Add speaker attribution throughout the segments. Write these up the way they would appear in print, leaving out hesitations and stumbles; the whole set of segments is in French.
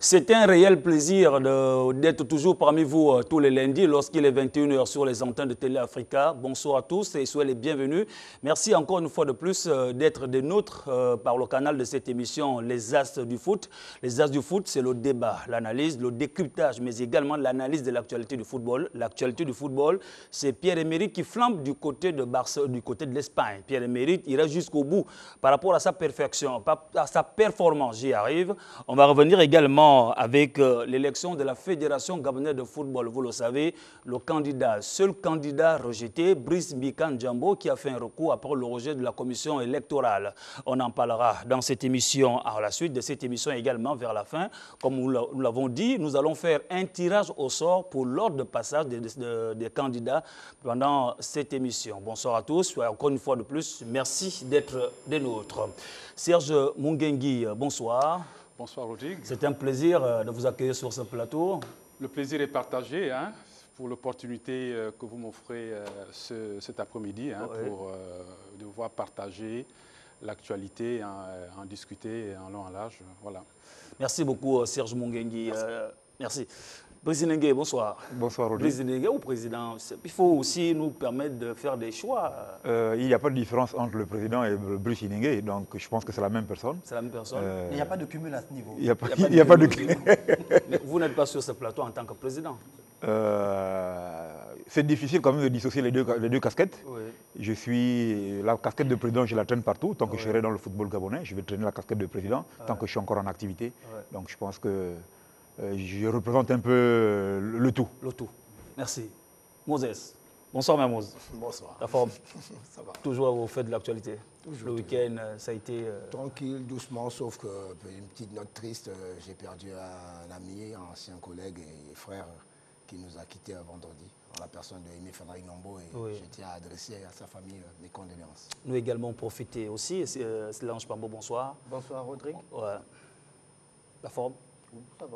Speaker 1: C'est un réel plaisir d'être toujours parmi vous tous les lundis lorsqu'il est 21 h sur les antennes de Télé Africa. Bonsoir à tous et soyez les bienvenus. Merci encore une fois de plus d'être des nôtres par le canal de cette émission Les As du foot. Les As du foot, c'est le débat, l'analyse, le décryptage, mais également l'analyse de l'actualité du football. L'actualité du football, c'est Pierre-Emerick qui flambe du côté de l'Espagne. Pierre-Emerick ira jusqu'au bout par rapport à sa perfection, à sa performance. J'y arrive. On va revenir également avec l'élection de la Fédération gabonaise de football. Vous le savez, le seul candidat rejeté, Brice Mbikan Djambo, qui a fait un recours après le rejet de la commission électorale. On en parlera dans cette émission, à la suite de cette émission également vers la fin. Comme nous l'avons dit, nous allons faire un tirage au sort pour l'ordre de passage des candidats pendant cette émission. Bonsoir à tous. Encore une fois de plus, merci d'être des nôtres. Serge Mungengui, bonsoir.
Speaker 2: Bonsoir Rodrigue.
Speaker 1: C'est un plaisir de vous accueillir sur ce plateau.
Speaker 2: Le plaisir est partagé pour l'opportunité que vous m'offrez cet après-midi pour devoir partager l'actualité, en discuter en long et en large. Voilà.
Speaker 1: Merci beaucoup Serge Mungengui. Merci. Président Ngué, bonsoir.
Speaker 2: Bonsoir Rodrigue.
Speaker 1: Président Ngué ou président, il faut aussi nous permettre de faire des choix.
Speaker 3: Il n'y a pas de différence entre le président et Brice Ngué, donc je pense que c'est la même personne.
Speaker 1: C'est la même personne.
Speaker 4: Il n'y a pas de cumul à ce niveau.
Speaker 3: Il n'y a pas de cumul.
Speaker 1: Vous n'êtes pas sur ce plateau en tant que président.
Speaker 3: C'est difficile quand même de dissocier les deux casquettes.
Speaker 1: Oui.
Speaker 3: La casquette de président, je la traîne partout. Tant que je serai dans le football gabonais, je vais traîner la casquette de président, tant que je suis encore en activité. Donc je pense que je représente un peu le tout.
Speaker 1: Le tout. Merci. Moses. Bonsoir, Mme Moses.
Speaker 4: Bonsoir.
Speaker 1: La forme.
Speaker 4: Ça va.
Speaker 1: Toujours au fait de l'actualité. Le week-end, ça a été...
Speaker 4: Tranquille, doucement, sauf qu'une petite note triste, j'ai perdu un ami, un ancien collègue et frère qui nous a quittés vendredi, en la personne de Aimé Frédéric Nombo, et je tiens à adresser à sa famille mes condoléances.
Speaker 1: Nous également profiter aussi. Solange Pambo, bonsoir.
Speaker 5: Bonsoir Rodrigue.
Speaker 1: Ouais. La forme.
Speaker 5: Ça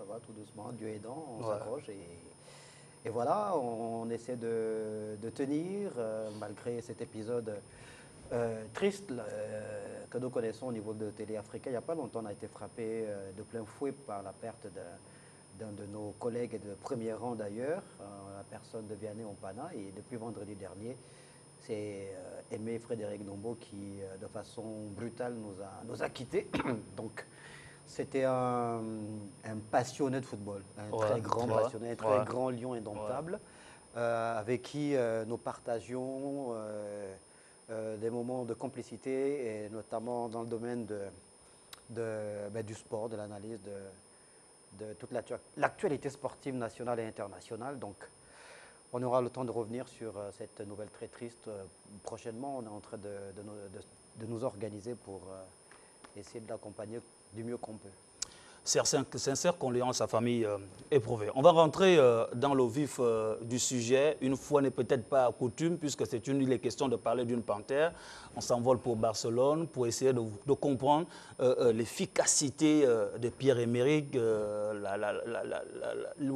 Speaker 5: va tout doucement, Dieu aidant, on s'accroche et voilà, on essaie de tenir malgré cet épisode triste que nous connaissons au niveau de Télé Africa. Il n'y a pas longtemps, on a été frappé de plein fouet par la perte d'un de nos collègues et de premier rang d'ailleurs, la personne de Vianney Ompana, et depuis vendredi dernier, c'est Aimé Frédéric Nombo qui, de façon brutale, nous a quittés. Donc, c'était un passionné de football, un très grand passionné, un très grand lion indomptable, avec qui nous partagions des moments de complicité, et notamment dans le domaine du sport, de l'analyse de toute l'actualité sportive nationale et internationale. Donc, on aura le temps de revenir sur cette nouvelle très triste prochainement. On est en train de nous organiser pour essayer de l'accompagner du mieux qu'on peut.
Speaker 1: Sincère condoléances à sa famille éprouvée. On va rentrer dans le vif du sujet. Une fois n'est peut-être pas coutume, puisque il est question de parler d'une panthère. On s'envole pour Barcelone pour essayer de comprendre l'efficacité de Pierre-Emerick, le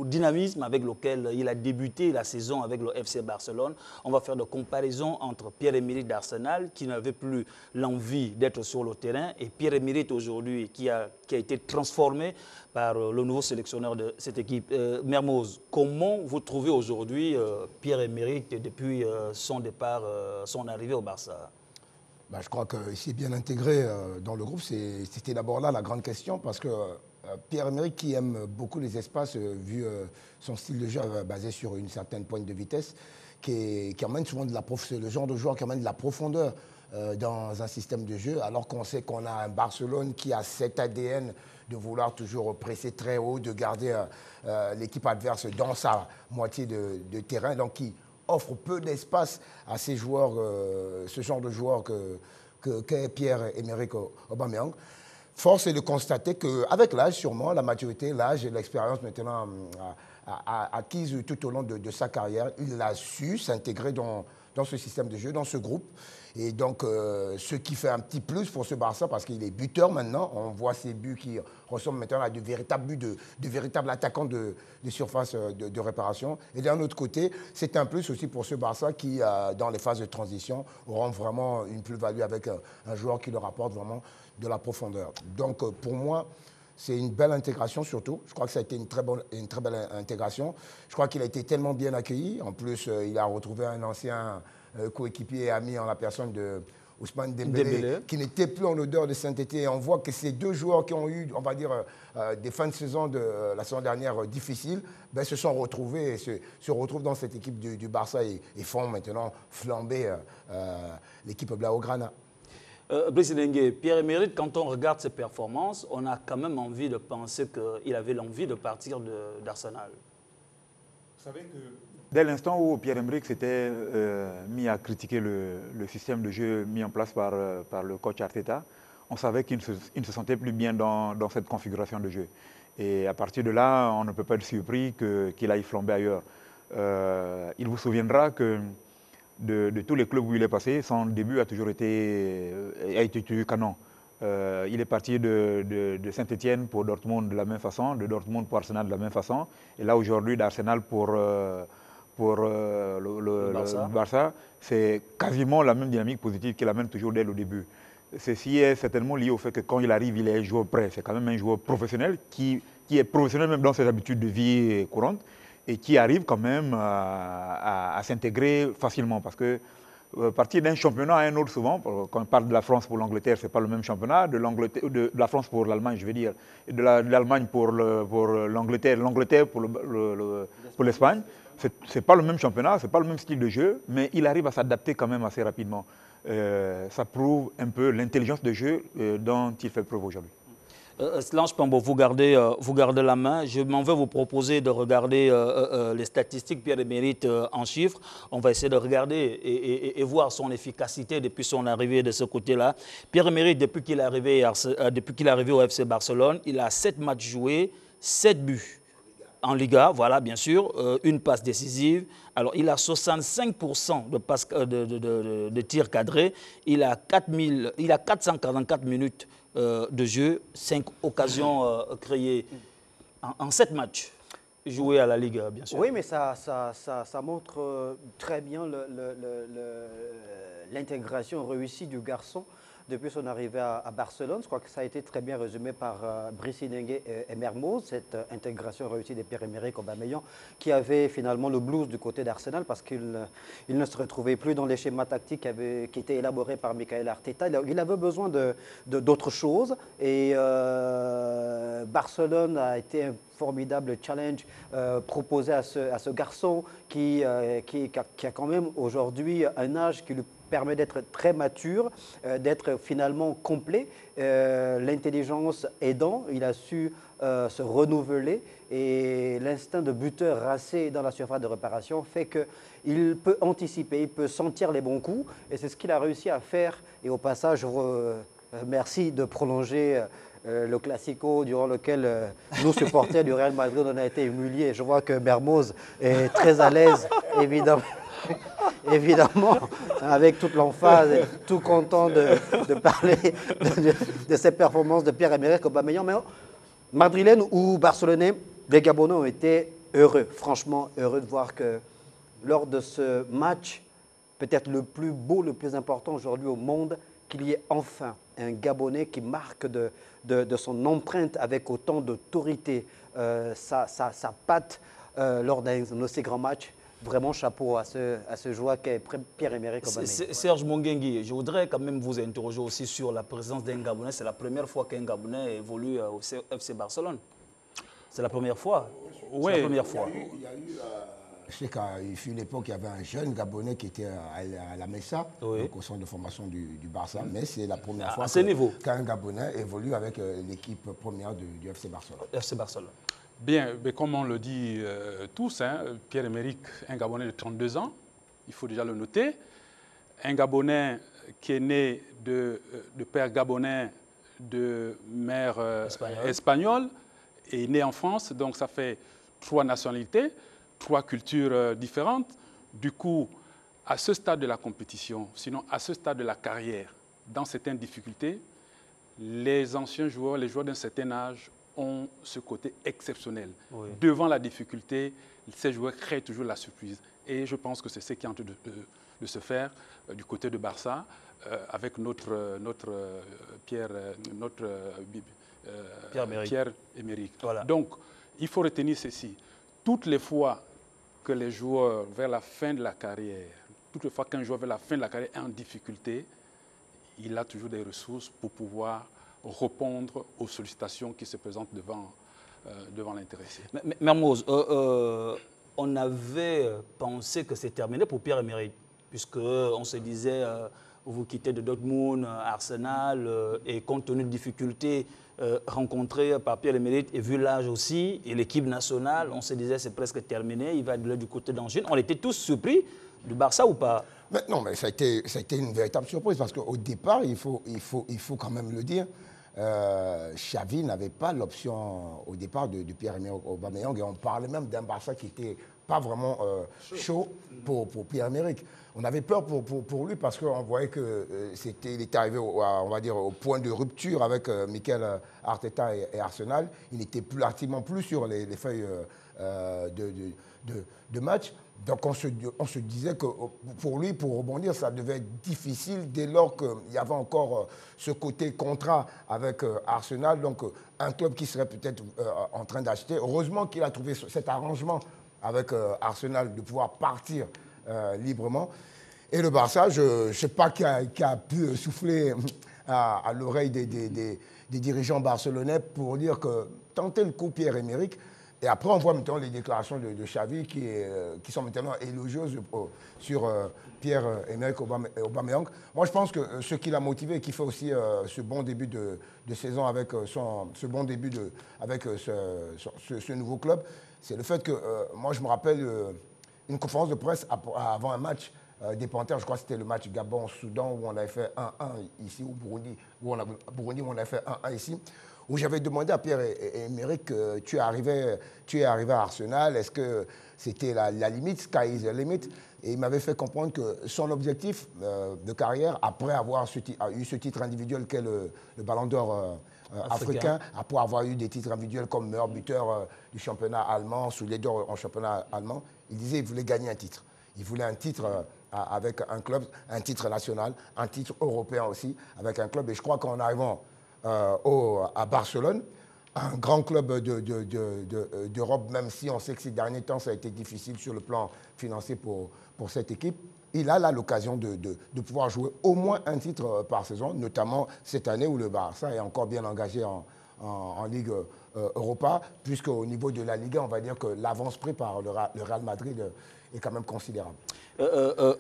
Speaker 1: dynamisme avec lequel il a débuté la saison avec le FC Barcelone. On va faire des comparaisons entre Pierre-Emerick d'Arsenal, qui n'avait plus l'envie d'être sur le terrain, et Pierre-Emerick aujourd'hui, qui a été transformé par le nouveau sélectionneur de cette équipe. Mermoz, comment vous trouvez aujourd'hui Pierre-Emerick depuis son départ, son arrivée au Barça?
Speaker 4: Je crois qu'il s'est bien intégré dans le groupe. C'était d'abord là la grande question, parce que Pierre-Emerick, qui aime beaucoup les espaces, vu son style de jeu basé sur une certaine pointe de vitesse, qui emmène souvent c'est le genre de joueur qui amène de la profondeur dans un système de jeu, alors qu'on sait qu'on a un Barcelone qui a cet ADN de vouloir toujours presser très haut, de garder l'équipe adverse dans sa moitié de terrain, donc qui offre peu d'espace à ces joueurs, ce genre de joueurs qu'est Pierre-Emerick Aubameyang. Force est de constater qu'avec l'âge, sûrement, la maturité, l'âge et l'expérience maintenant acquise tout au long de sa carrière, il a su s'intégrer dans ce système de jeu, dans ce groupe. Et donc, ce qui fait un petit plus pour ce Barça, parce qu'il est buteur maintenant. On voit ses buts qui ressemblent maintenant à de véritables buts de véritables attaquants de surface de réparation. Et d'un autre côté, c'est un plus aussi pour ce Barça qui, dans les phases de transition, auront vraiment une plus-value avec un joueur qui leur apporte vraiment de la profondeur. Donc, pour moi, C'est une belle intégration surtout. Je crois que ça a été une très belle intégration. Je crois qu'il a été tellement bien accueilli. En plus, il a retrouvé un ancien coéquipier et ami en la personne de Ousmane Dembélé, qui n'était plus en odeur de sainteté. Et on voit que ces deux joueurs qui ont eu, on va dire, des fins de saison de la saison dernière difficiles, ben, se sont retrouvés et se retrouvent dans cette équipe du Barça et font maintenant flamber l'équipe Blaugrana.
Speaker 1: Brice Dengue, Pierre-Emerick, quand on regarde ses performances, on a quand même envie de penser qu'il avait l'envie de partir d'Arsenal.
Speaker 3: Vous savez que dès l'instant où Pierre-Emerick s'était mis à critiquer le système de jeu mis en place par le coach Arteta, on savait qu'il ne se sentait plus bien dans cette configuration de jeu. Et à partir de là, on ne peut pas être surpris qu'il aille flamber ailleurs. Il vous souviendra que de tous les clubs où il est passé, son début a toujours été canon. Il est parti de Saint-Etienne pour Dortmund de la même façon, de Dortmund pour Arsenal de la même façon, et là aujourd'hui d'Arsenal pour le Barça, c'est quasiment la même dynamique positive qu'il amène toujours dès le début. Ceci est certainement lié au fait que quand il arrive, il est un joueur prêt. C'est quand même un joueur professionnel qui est professionnel même dans ses habitudes de vie courantes et qui arrive quand même à s'intégrer facilement. Parce que partir d'un championnat à un autre souvent, quand on parle de la France pour l'Angleterre, ce n'est pas le même championnat, de la France pour l'Allemagne, je veux dire, et de l'Allemagne pour l'Angleterre, l'Angleterre pour l'Espagne. Ce n'est pas le même championnat, ce n'est pas le même style de jeu, mais il arrive à s'adapter quand même assez rapidement. Ça prouve un peu l'intelligence de jeu dont il fait preuve aujourd'hui.
Speaker 1: Slange Pambo, vous gardez la main. Je m'en vais vous proposer de regarder les statistiques Pierre-Emerick en chiffres. On va essayer de regarder et voir son efficacité depuis son arrivée de ce côté-là. Pierre-Emerick, depuis qu'il est arrivé au FC Barcelone, il a 7 matchs joués, 7 buts. En Liga, voilà, bien sûr, une passe décisive. Alors, il a 65% de tirs cadrés. Il a 444 minutes de jeu, 5 occasions créées en 7 matchs joués à la Liga, bien sûr.
Speaker 5: Oui, mais ça montre très bien l'intégration réussie du garçon depuis son arrivée à Barcelone. Je crois que ça a été très bien résumé par Brice Dengue et Mermoz, cette intégration réussie de Pierre-Emerick Aubameyang, qui avait finalement le blues du côté d'Arsenal parce qu'il ne se retrouvait plus dans les schémas tactiques qui étaient élaborés par Michael Arteta. Il avait besoin d'autres choses et Barcelone a été un formidable challenge proposé à ce garçon qui a quand même aujourd'hui un âge qui lui permet d'être très mature, d'être finalement complet. L'intelligence aidant, il a su se renouveler et l'instinct de buteur racé dans la surface de réparation fait qu'il peut anticiper, il peut sentir les bons coups et c'est ce qu'il a réussi à faire. Et au passage, merci de prolonger le Classico durant lequel nous, supporters du Real Madrid, on a été humiliés. Je vois que Mermoz est très à l'aise, évidemment, avec toute l'emphase, tout content de parler de ces performances de Pierre-Emerick Aubameyang. Mais madrilène ou barcelonais, les Gabonais ont été heureux, franchement heureux de voir que lors de ce match, peut-être le plus beau, le plus important aujourd'hui au monde, qu'il y ait enfin un Gabonais qui marque de son empreinte avec autant d'autorité sa patte lors d'un de ces grands matchs. Vraiment chapeau à ce joueur qu'est Pierre-Emerick Aubameyang.
Speaker 1: Serge Monguengui, je voudrais quand même vous interroger aussi sur la présence d'un Gabonais. C'est la première fois qu'un Gabonais évolue au FC Barcelone. C'est la première fois.
Speaker 2: Oui.
Speaker 1: C'est la première fois.
Speaker 4: Il y a eu je sais qu'il fut une époque, il y avait un jeune Gabonais qui était à la Mesa,
Speaker 1: oui,
Speaker 4: donc au centre de formation du Barça, mais c'est la première fois qu'un Gabonais évolue avec l'équipe première du FC Barcelone.
Speaker 1: FC Barcelone.
Speaker 2: Bien, mais comme on le dit tous, hein, Pierre-Emerick, un Gabonais de 32 ans, il faut déjà le noter. Un Gabonais qui est né de père gabonais, de mère espagnole, et né en France, donc ça fait 3 nationalités, 3 cultures différentes. Du coup, à ce stade de la compétition, sinon à ce stade de la carrière, dans certaines difficultés, les anciens joueurs, les joueurs d'un certain âge, ont ce côté exceptionnel. Oui. Devant la difficulté, ces joueurs créent toujours la surprise. Et je pense que c'est ce qui est en train de se faire du côté de Barça, avec notre Pierre-Emerick.
Speaker 1: Voilà.
Speaker 2: Donc, il faut retenir ceci. Toutes les fois que les joueurs, vers la fin de la carrière, toutes les fois qu'un joueur vers la fin de la carrière est en difficulté, il a toujours des ressources pour pouvoir répondre aux sollicitations qui se présentent devant l'intéressé.
Speaker 1: Mermoz, on avait pensé que c'est terminé pour Pierre-Emerick, puisqu'on se disait, vous quittez de Dortmund, Arsenal, et compte tenu de difficultés rencontrées par Pierre-Emerick, et vu l'âge aussi, et l'équipe nationale, on se disait c'est presque terminé, il va aller du côté d'Angers. On était tous surpris du Barça ou pas?
Speaker 4: Mais non, mais ça a été une véritable surprise, parce qu'au départ, il faut quand même le dire, Xavi n'avait pas l'option au départ de Pierre-Emerick Aubameyang, et on parlait même d'un Barça qui n'était pas vraiment chaud pour Pierre-Emerick. On avait peur pour lui parce qu'on voyait qu'il était arrivé on va dire, au point de rupture avec Mikel Arteta et Arsenal. Il n'était pratiquement plus sur les feuilles de match. Donc on se disait que pour lui, pour rebondir, ça devait être difficile dès lors qu'il y avait encore ce côté contrat avec Arsenal, donc un club qui serait peut-être en train d'acheter. Heureusement qu'il a trouvé cet arrangement avec Arsenal de pouvoir partir librement. Et le Barça, je ne sais pas qui a pu souffler à l'oreille des dirigeants barcelonais pour dire que tenter le coup Pierre-Emerick. Et après, on voit maintenant les déclarations de Xavi qui sont maintenant élogieuses sur Pierre-Emerick Aubameyang. Moi, je pense que ce qui l'a motivé et qui fait aussi ce bon début de saison avec ce nouveau club, c'est le fait que, moi, je me rappelle une conférence de presse avant un match des Panthères, je crois que c'était le match Gabon-Soudan où on avait fait 1-1 ici, ou Burundi, où on avait fait 1-1 ici, où j'avais demandé à Pierre-Emerick, tu es arrivé à Arsenal, est-ce que c'était la limite, sky is the limit? Et il m'avait fait comprendre que son objectif de carrière, après avoir eu ce titre individuel qu'est le Ballon d'Or africain, après avoir eu des titres individuels comme meilleur buteur du championnat allemand, sous les d'or en championnat allemand, il disait qu'il voulait gagner un titre. Il voulait un titre avec un club, un titre national, un titre européen aussi, avec un club. Et je crois qu'en arrivant à Barcelone, un grand club d'Europe, même si on sait que ces derniers temps, ça a été difficile sur le plan financier pour cette équipe, il a là l'occasion de pouvoir jouer au moins un titre par saison, notamment cette année où le Barça est encore bien engagé en Ligue Europa, puisqu'au niveau de la Ligue 1, on va dire que l'avance prise par le Real Madrid est quand même considérable.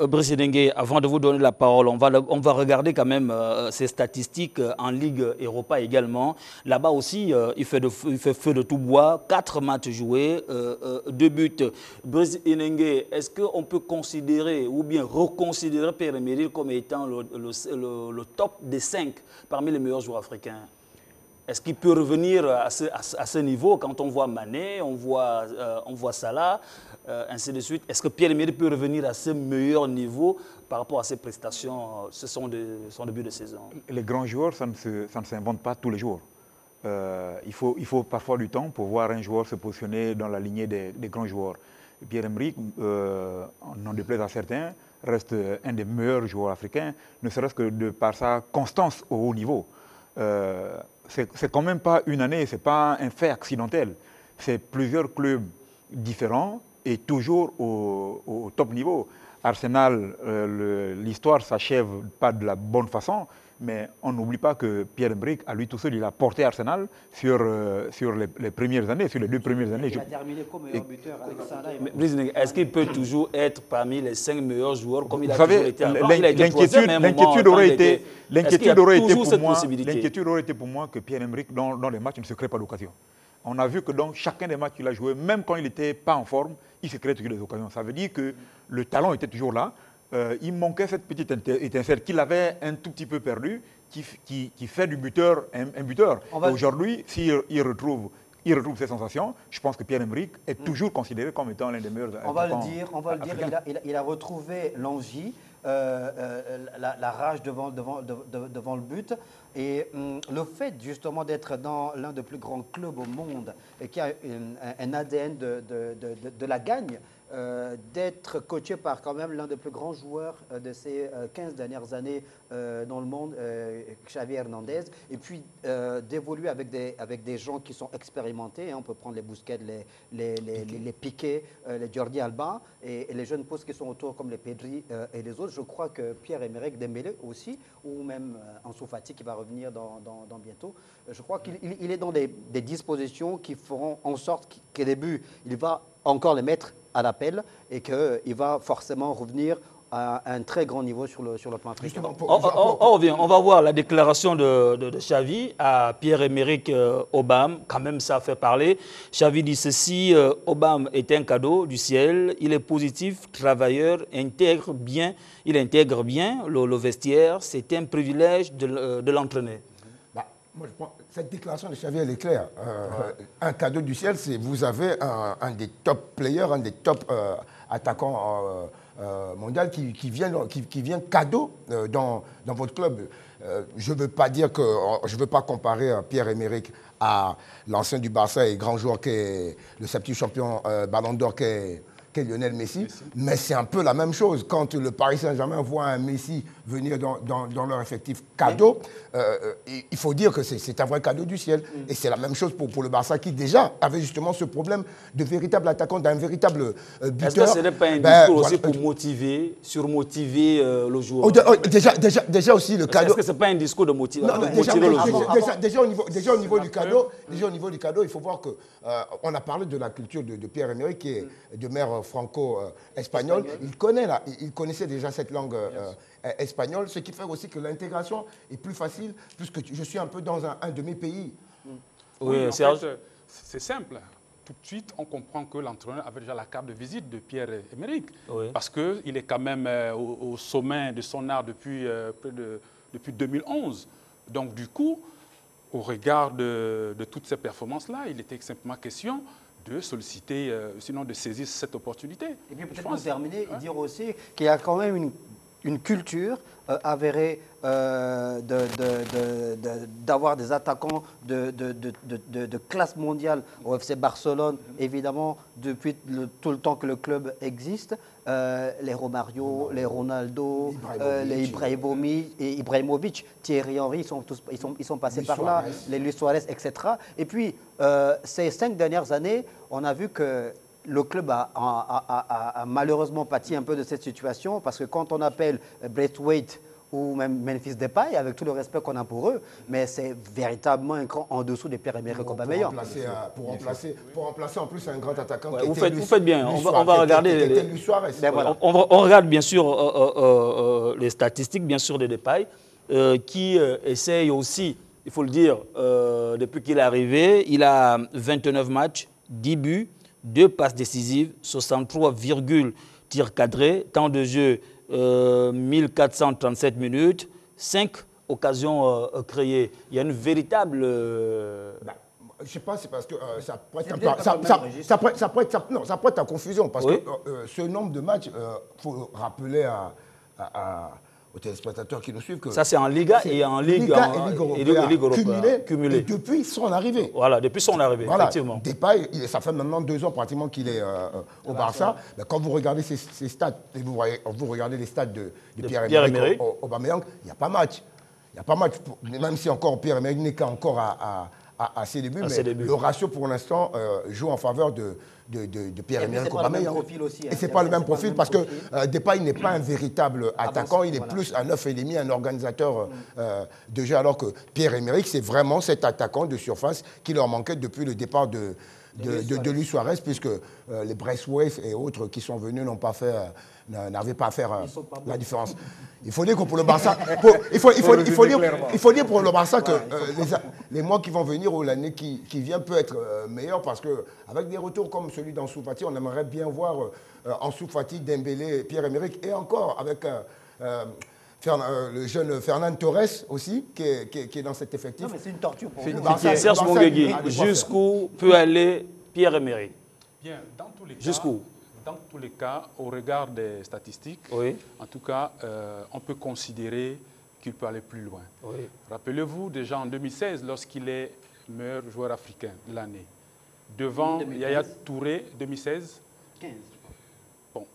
Speaker 1: Brice Dengue, avant de vous donner la parole, on va regarder quand même ces statistiques en Ligue Europa également. Là-bas aussi, il fait feu de tout bois, 4 matchs joués, 2 buts. Brice Dengue, est-ce qu'on peut considérer ou bien reconsidérer Pierre-Emerick comme étant le top des 5 parmi les meilleurs joueurs africains? Est-ce qu'il peut revenir à ce niveau quand on voit Mané, on voit Salah, ainsi de suite? Est-ce que Pierre-Emerick peut revenir à ce meilleur niveau par rapport à ses prestations, son début de saison?
Speaker 3: Les grands joueurs, ça ne s'invente pas tous les jours. Il faut parfois du temps pour voir un joueur se positionner dans la lignée des grands joueurs. Pierre-Emerick, n'en déplaise à certains, reste un des meilleurs joueurs africains, ne serait-ce que de par sa constance au haut niveau. C'est quand même pas une année, ce n'est pas un fait accidentel. C'est plusieurs clubs différents et toujours au top niveau. Arsenal, l'histoire ne s'achève pas de la bonne façon, mais on n'oublie pas que Pierre-Emerick, à lui tout seul, il a porté Arsenal sur les premières années, sur les 2 premières années.
Speaker 5: Il a terminé comme meilleur buteur avec Salah.
Speaker 1: Est-ce qu'il peut toujours être parmi les 5 meilleurs joueurs comme il a
Speaker 3: Vous savez,
Speaker 1: toujours été avant?
Speaker 3: l'inquiétude aurait été pour moi que Pierre-Emerick, dans les matchs, ne se crée pas d'occasion. On a vu que dans chacun des matchs qu'il a joué, même quand il n'était pas en forme, il se créait toujours des occasions. Ça veut dire que le talent était toujours là. Il manquait cette petite étincelle qu'il avait un tout petit peu perdu, qui fait du buteur un buteur. Aujourd'hui, s'il retrouve ses sensations, je pense que Pierre-Emerick est toujours considéré comme étant l'un des meilleurs.
Speaker 5: On va le dire, il a retrouvé l'envie, la rage devant le but. Et le fait justement d'être dans l'un des plus grands clubs au monde et qui a un ADN de la gagne, d'être coaché par quand même l'un des plus grands joueurs de ces 15 dernières années dans le monde, Xavi Hernandez, et puis d'évoluer avec des gens qui sont expérimentés, hein, on peut prendre les Busquets, les Piqué, les Jordi Alba, et les jeunes pousses qui sont autour comme les Pedri et les autres. Je crois que Pierre-Emerick Dembélé aussi, ou même Ansu Fati qui va revenir dans bientôt, je crois qu'il est dans des dispositions qui feront en sorte qu'au début, il va encore les mettre à l'appel et qu'il va forcément revenir à un très grand niveau sur le plan africain.
Speaker 1: On va voir la déclaration de Xavi à Pierre-Emerick Aubame. Quand même, ça fait parler. Xavi dit ceci, Aubame est un cadeau du ciel. Il est positif, travailleur, il intègre bien le vestiaire. C'est un privilège de l'entraîner.
Speaker 4: Moi, je pense, cette déclaration de Xavi, elle est claire. Un cadeau du ciel, c'est vous avez un des top players, un des top attaquants mondial qui vient cadeau dans votre club. Je ne veux pas dire que je ne veux pas comparer Pierre-Emerick à l'ancien du Barça et grand joueur qui est le septième champion Ballon d'Or qui est Lionel Messi, mais c'est un peu la même chose. Quand le Paris Saint-Germain voit un Messi venir dans leur effectif cadeau, il faut dire que c'est un vrai cadeau du ciel. Et c'est la même chose pour le Barça qui déjà avait justement ce problème de véritable attaquant, d'un véritable buteur.
Speaker 1: Est-ce que ce n'est pas un discours aussi pour surmotiver le joueur?
Speaker 4: Déjà aussi le cadeau...
Speaker 1: Est-ce que ce n'est pas un discours de motiver
Speaker 4: le
Speaker 1: joueur?
Speaker 4: Déjà au niveau du cadeau, il faut voir que on a parlé de la culture de Pierre-Emerick qui est de mère franco-espagnole. Il connaissait déjà cette langue espagnole, ce qui fait aussi que l'intégration est plus facile puisque je suis un peu dans un de mes pays.
Speaker 2: Oui, en fait, c'est simple. Tout de suite, on comprend que l'entraîneur avait déjà la carte de visite de Pierre-Emerick. Oui. Parce qu'il est quand même au sommet de son art depuis 2011. Donc, du coup, au regard de toutes ces performances-là, il était simplement question de solliciter, sinon de saisir cette opportunité.
Speaker 5: Et puis peut-être pour terminer, dire aussi qu'il y a quand même une culture avérée d'avoir des attaquants de classe mondiale au FC Barcelone, évidemment, depuis tout le temps que le club existe. Les Romario, les Ronaldo, les Ibrahimovic, Thierry Henry, ils sont passés par là, les Luis Suarez, etc. Et puis, ces 5 dernières années, on a vu que le club a malheureusement pâti un peu de cette situation parce que quand on appelle Braithwaite ou même Memphis Depay, avec tout le respect qu'on a pour eux, mais c'est véritablement un cran en dessous des Pierre-Emerick Aubameyang.
Speaker 4: Pour remplacer en plus un grand attaquant.
Speaker 1: Ouais, vous faites bien, on va regarder. On regarde bien sûr les statistiques, bien sûr, de Depay, qui essaye aussi, il faut le dire, depuis qu'il est arrivé, il a 29 matchs, 10 buts, 2 passes décisives, 63, tirs cadrés, temps de jeu 1437 minutes, 5 occasions créées. Il y a une véritable...
Speaker 4: je ne sais pas, c'est parce que ça pourrait être en confusion. Parce que ce nombre de matchs, il faut rappeler aux téléspectateurs qui nous suivent que...
Speaker 1: Ça, c'est en Liga et en Ligue
Speaker 4: européenne cumulé. Depuis son arrivée.
Speaker 1: Voilà, depuis son arrivée,
Speaker 4: voilà.
Speaker 1: Effectivement.
Speaker 4: Depay, ça fait maintenant 2 ans pratiquement qu'il est au Barça. Mais quand vous regardez ses stats, et vous regardez les stats de Pierre-Emerick Aubameyang, il n'y a pas match. Il n'y a pas match, même si encore Pierre-Emerick n'est qu'encore à ses débuts. Le ratio, pour l'instant, joue en faveur de Pierre-Emerick Aubameyang. Et ce n'est pas le même profil parce que Depay n'est pas un véritable attaquant, il est plus un 9,5, un organisateur de jeu, alors que Pierre-Emerick, c'est vraiment cet attaquant de surface qui leur manquait depuis le départ de Luis Suarez, puisque les Braithwaite et autres qui sont venus n'arrivaient pas à faire la différence. Il faut dire que pour le Barça, il faut dire pour le Barça que les mois qui vont venir ou l'année qui vient peut être meilleur parce qu'avec des retours comme celui d'Ansu Fati, on aimerait bien voir Ansu Fati, Dembélé, Pierre-Emerick et encore avec le jeune Fernand Torres aussi qui est dans cet effectif.
Speaker 5: Non mais c'est une torture pour
Speaker 1: le Barça. Serge Monguegui, jusqu'où peut aller Pierre-Emerick?
Speaker 2: Bien, dans tous les cas.
Speaker 1: Jusqu'où?
Speaker 2: Dans tous les cas, au regard des statistiques, en tout cas, on peut considérer qu'il peut aller plus loin.
Speaker 1: Oui.
Speaker 2: Rappelez-vous, déjà en 2016, lorsqu'il est meilleur joueur africain de l'année, devant
Speaker 5: 2015.
Speaker 2: Yaya Touré, 2016,
Speaker 5: 15.
Speaker 2: bon,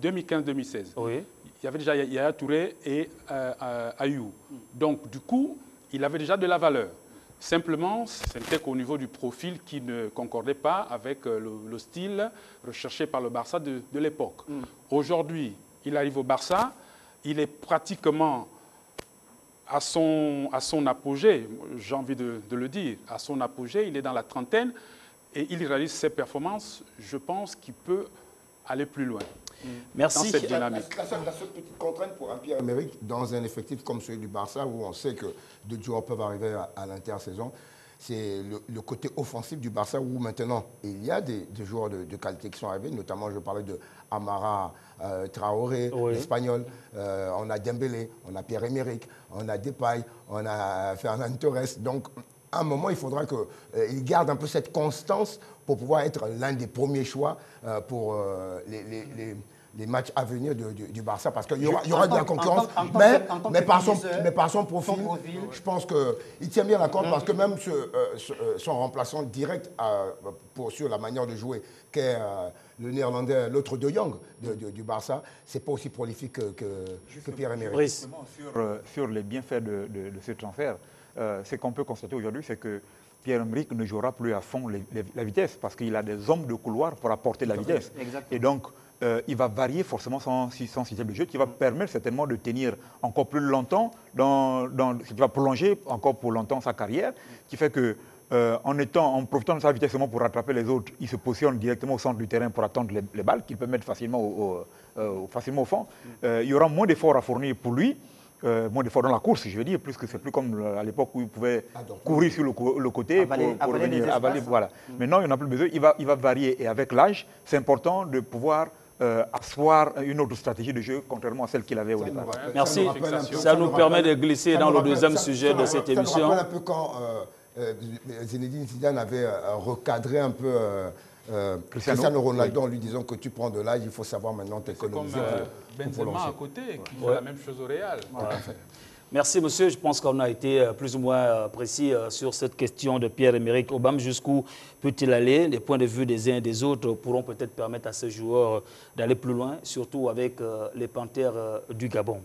Speaker 2: 2015-2016.
Speaker 1: Oui.
Speaker 2: Il y avait déjà Yaya Touré et Ayou. Donc, du coup, il avait déjà de la valeur. Simplement, c'était qu'au niveau du profil qui ne concordait pas avec le style recherché par le Barça de l'époque. Aujourd'hui, il arrive au Barça, il est pratiquement à son apogée, j'ai envie de le dire, à son apogée, il est dans la trentaine et il réalise ses performances, je pense qu'il peut aller plus loin.
Speaker 1: Merci.
Speaker 2: Dans cette dynamique.
Speaker 4: La seule petite contrainte pour un Pierre-Emerick, dans un effectif comme celui du Barça, où on sait que deux joueurs peuvent arriver à l'intersaison, c'est le côté offensif du Barça, où maintenant, il y a des joueurs de qualité qui sont arrivés, notamment je parlais de Amara Traoré,
Speaker 1: Oui.
Speaker 4: l'Espagnol, on a Dembélé, on a Pierre-Emerick, on a Depay, on a Fernan Torres. Donc, à un moment, il faudra qu'il garde un peu cette constance pour pouvoir être l'un des premiers choix pour les matchs à venir du Barça. Parce qu'il y aura de la concurrence, mais par son profil, je pense qu'il tient bien la corde parce que même son remplaçant direct sur la manière de jouer, qu'est le néerlandais, l'autre de Jong du Barça, c'est pas aussi prolifique que Pierre-Emerick.
Speaker 3: Sur les bienfaits de ce transfert, ce qu'on peut constater aujourd'hui, c'est que Pierre-Emerick ne jouera plus à fond la vitesse parce qu'il a des hommes de couloir pour apporter la vitesse.
Speaker 5: Exactement.
Speaker 3: Et donc, il va varier forcément son système de jeu qui va permettre certainement de tenir encore plus longtemps, qui va prolonger encore pour longtemps sa carrière, qui fait que en profitant de sa vitesse seulement pour rattraper les autres, il se positionne directement au centre du terrain pour attendre les balles qu'il peut mettre facilement au fond. Il y aura moins d'efforts à fournir pour lui. Moins d'efforts dans la course, je veux dire, plus que c'est plus comme à l'époque où il pouvait courir sur le côté pour revenir avaler. Voilà. Maintenant, il n'y en a plus besoin. Il va varier. Et avec l'âge, c'est important de pouvoir asseoir une autre stratégie de jeu, contrairement à celle qu'il avait au départ.
Speaker 1: Merci. Ça nous permet de glisser dans le deuxième sujet de cette émission.
Speaker 4: Ça nous rappelle un peu quand Zinedine Zidane avait recadré un peu Cristiano Ronaldo en lui disant que tu prends de l'âge, il faut savoir maintenant t'économiser.
Speaker 2: C'est comme Benzema à côté qui fait la même chose au Real.
Speaker 1: Merci, monsieur. Je pense qu'on a été plus ou moins précis sur cette question de Pierre-Emerick Aubameyang. Jusqu'où peut-il aller? Les points de vue des uns et des autres pourront peut-être permettre à ce joueur d'aller plus loin, surtout avec les Panthères du Gabon.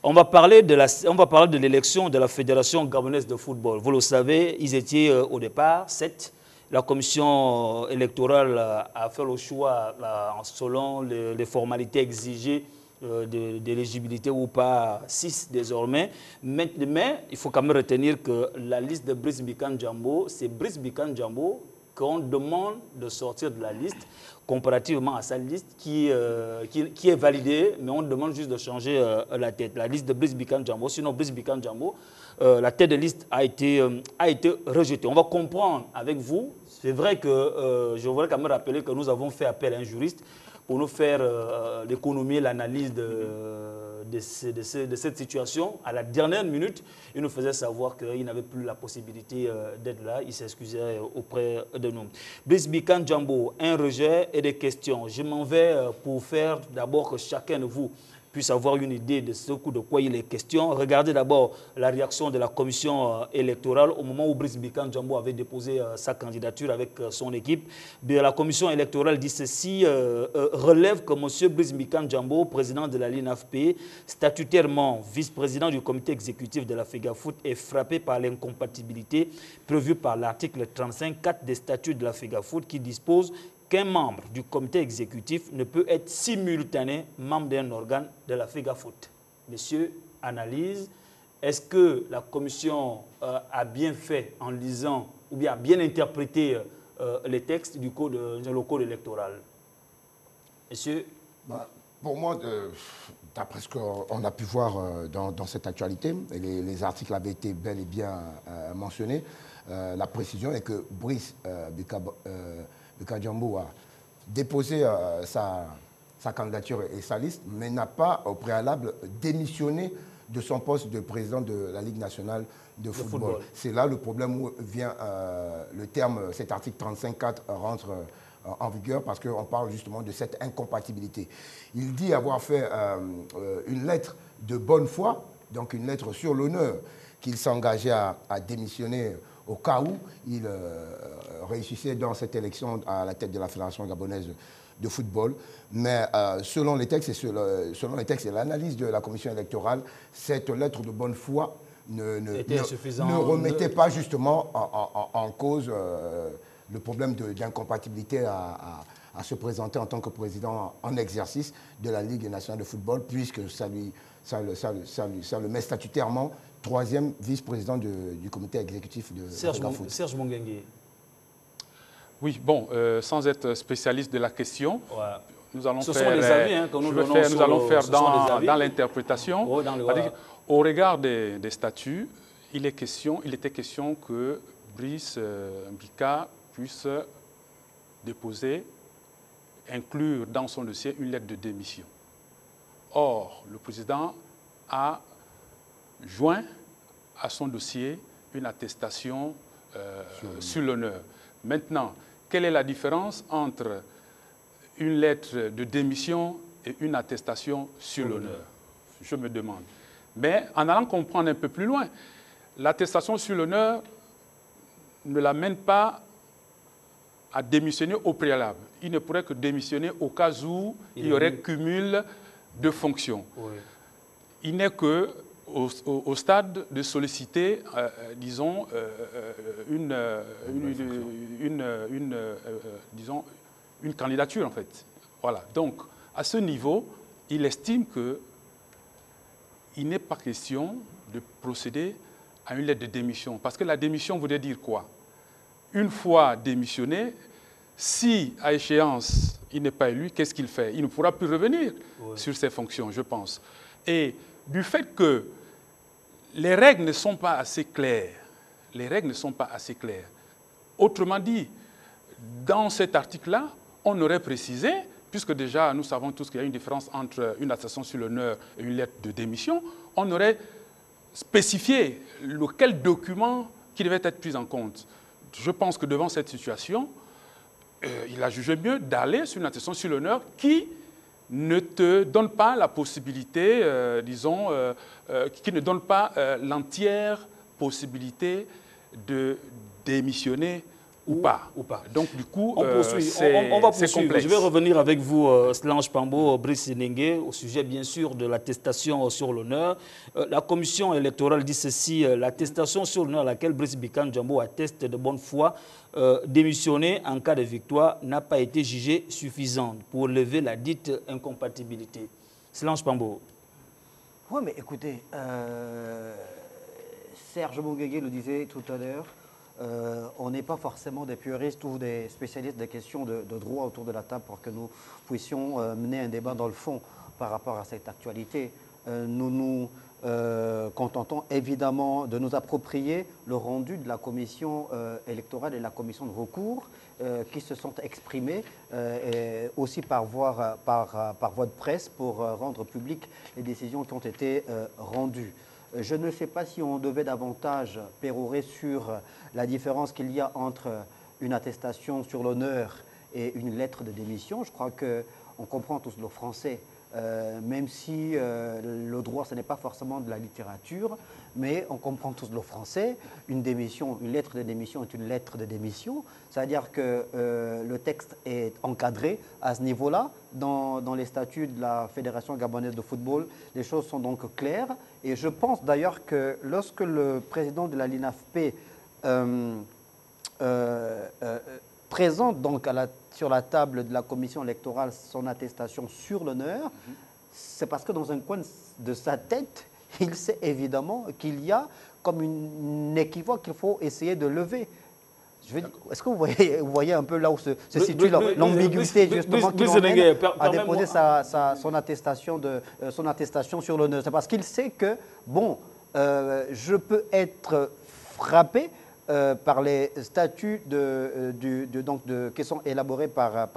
Speaker 1: On va parler de l'élection de la Fédération gabonaise de football. Vous le savez, ils étaient au départ 7. La commission électorale a fait le choix selon les formalités exigées d'éligibilité ou pas 6 désormais. Mais il faut quand même retenir que la liste de Brice Bikan Djambo, c'est Brice Bikan Djambo qu'on demande de sortir de la liste comparativement à sa liste qui est validée, mais on demande juste de changer la tête. La liste de Brice Bikan Djambo, sinon Brice Bikan Djambo, la tête de liste a été rejetée. On va comprendre avec vous. C'est vrai que je voudrais quand même rappeler que nous avons fait appel à un juriste pour nous faire l'économie, l'analyse de cette situation. À la dernière minute, il nous faisait savoir qu'il n'avait plus la possibilité d'être là. Il s'excusait auprès de nous. Brice Bikan Djambo, un rejet et des questions. Je m'en vais pour faire d'abord que chacun de vous puisse avoir une idée de ce coup de quoi il est question. Regardez d'abord la réaction de la commission électorale au moment où Brice Bikan Djambo avait déposé sa candidature avec son équipe. La commission électorale dit ceci, relève que M. Brice Bikan Djambo, président de la LINAFP, statutairement vice-président du comité exécutif de la FEGAFOOT, est frappé par l'incompatibilité prévue par l'article 35.4 des statuts de la FEGAFOOT qui dispose qu'un membre du comité exécutif ne peut être simultané membre d'un organe de la FEGAFOOT. Monsieur analyse, est-ce que la commission a bien fait en lisant ou bien a bien interprété les textes du code électoral? Monsieur?
Speaker 4: Pour moi, d'après ce qu'on a pu voir dans cette actualité, et les articles avaient été bel et bien mentionnés, la précision est que Brice Bikan Djambo a déposé sa candidature et sa liste, mais n'a pas au préalable démissionné de son poste de président de la Ligue nationale de football. C'est là le problème où vient le terme, cet article 35.4 rentre en vigueur parce qu'on parle justement de cette incompatibilité. Il dit avoir fait une lettre de bonne foi donc une lettre sur l'honneur qu'il s'engageait à démissionner au cas où il réussissait dans cette élection à la tête de la Fédération gabonaise de football. Mais selon les textes et l'analyse de la commission électorale, cette lettre de bonne foi ne remettait pas justement en cause le problème d'incompatibilité à se présenter en tant que président en exercice de la Ligue nationale de football, puisque ça le met statutairement 3e vice-président du comité exécutif de Foot.
Speaker 1: Serge Mongengue.
Speaker 2: Oui, bon, sans être spécialiste de la question, nous allons
Speaker 1: ce
Speaker 2: faire,
Speaker 1: sont des avis que nous
Speaker 2: allons faire dans l'interprétation.
Speaker 1: Oh,
Speaker 2: au regard des statuts, il était question que Brice Mbika puisse déposer, inclure dans son dossier une lettre de démission. Or, le président a joint à son dossier une attestation sur l'honneur. Maintenant, quelle est la différence entre une lettre de démission et une attestation sur l'honneur? Je me demande. Mais en allant comprendre un peu plus loin, l'attestation sur l'honneur ne l'amène pas à démissionner au préalable. Il ne pourrait que démissionner au cas où il y aurait cumul de fonctions. Oui. Il n'est que au stade de solliciter, disons, disons, une candidature, en fait. Voilà. Donc, à ce niveau, il estime qu'il n'est pas question de procéder à une lettre de démission. Parce que la démission voudrait dire quoi? Une fois démissionné, si à échéance il n'est pas élu, qu'est-ce qu'il fait? Il ne pourra plus revenir sur ses fonctions, je pense. Et du fait que les règles ne sont pas assez claires, autrement dit, dans cet article-là, on aurait précisé, puisque déjà nous savons tous qu'il y a une différence entre une attestation sur l'honneur et une lettre de démission, on aurait spécifié lequel document qui devait être pris en compte. Je pense que devant cette situation, il a jugé mieux d'aller sur une attestation sur l'honneur qui ne te donne pas la possibilité, disons, qui ne donne pas l'entière possibilité de démissionner ou pas. Donc, du coup,
Speaker 1: on va poursuivre. Je vais revenir avec vous, Slange Pambo, Brice Nengue, au sujet, bien sûr, de l'attestation sur l'honneur. La commission électorale dit ceci, l'attestation sur l'honneur à laquelle Brice Bikan Djambo atteste de bonne foi, démissionner en cas de victoire, n'a pas été jugée suffisante pour lever la dite incompatibilité. Slange Pambo.
Speaker 5: Oui, mais écoutez, Serge Mongengue le disait tout à l'heure, on n'est pas forcément des puristes ou des spécialistes des questions de droit autour de la table pour que nous puissions mener un débat dans le fond par rapport à cette actualité. Nous nous contentons évidemment de nous approprier le rendu de la commission électorale et de la commission de recours qui se sont exprimés aussi par voie de presse pour rendre publiques les décisions qui ont été rendues. Je ne sais pas si on devait davantage pérorer sur la différence qu'il y a entre une attestation sur l'honneur et une lettre de démission. Je crois qu'on comprend tous le français, même si le droit, ce n'est pas forcément de la littérature, mais on comprend tous le français. Une lettre de démission est une lettre de démission. C'est-à-dire que le texte est encadré à ce niveau-là. Dans les statuts de la Fédération gabonaise de football, les choses sont donc claires. Et je pense d'ailleurs que lorsque le président de la LINAFP présente donc sur la table de la commission électorale son attestation sur l'honneur, c'est parce que dans un coin de sa tête, il sait évidemment qu'il y a comme une équivoque qu'il faut essayer de lever. Est-ce que vous voyez un peu là où se situe l'ambiguïté justement qui l'emmène à déposer son attestation sur l'honneur? C'est parce qu'il sait que, bon, je peux être frappé par les statuts qui sont élaborés par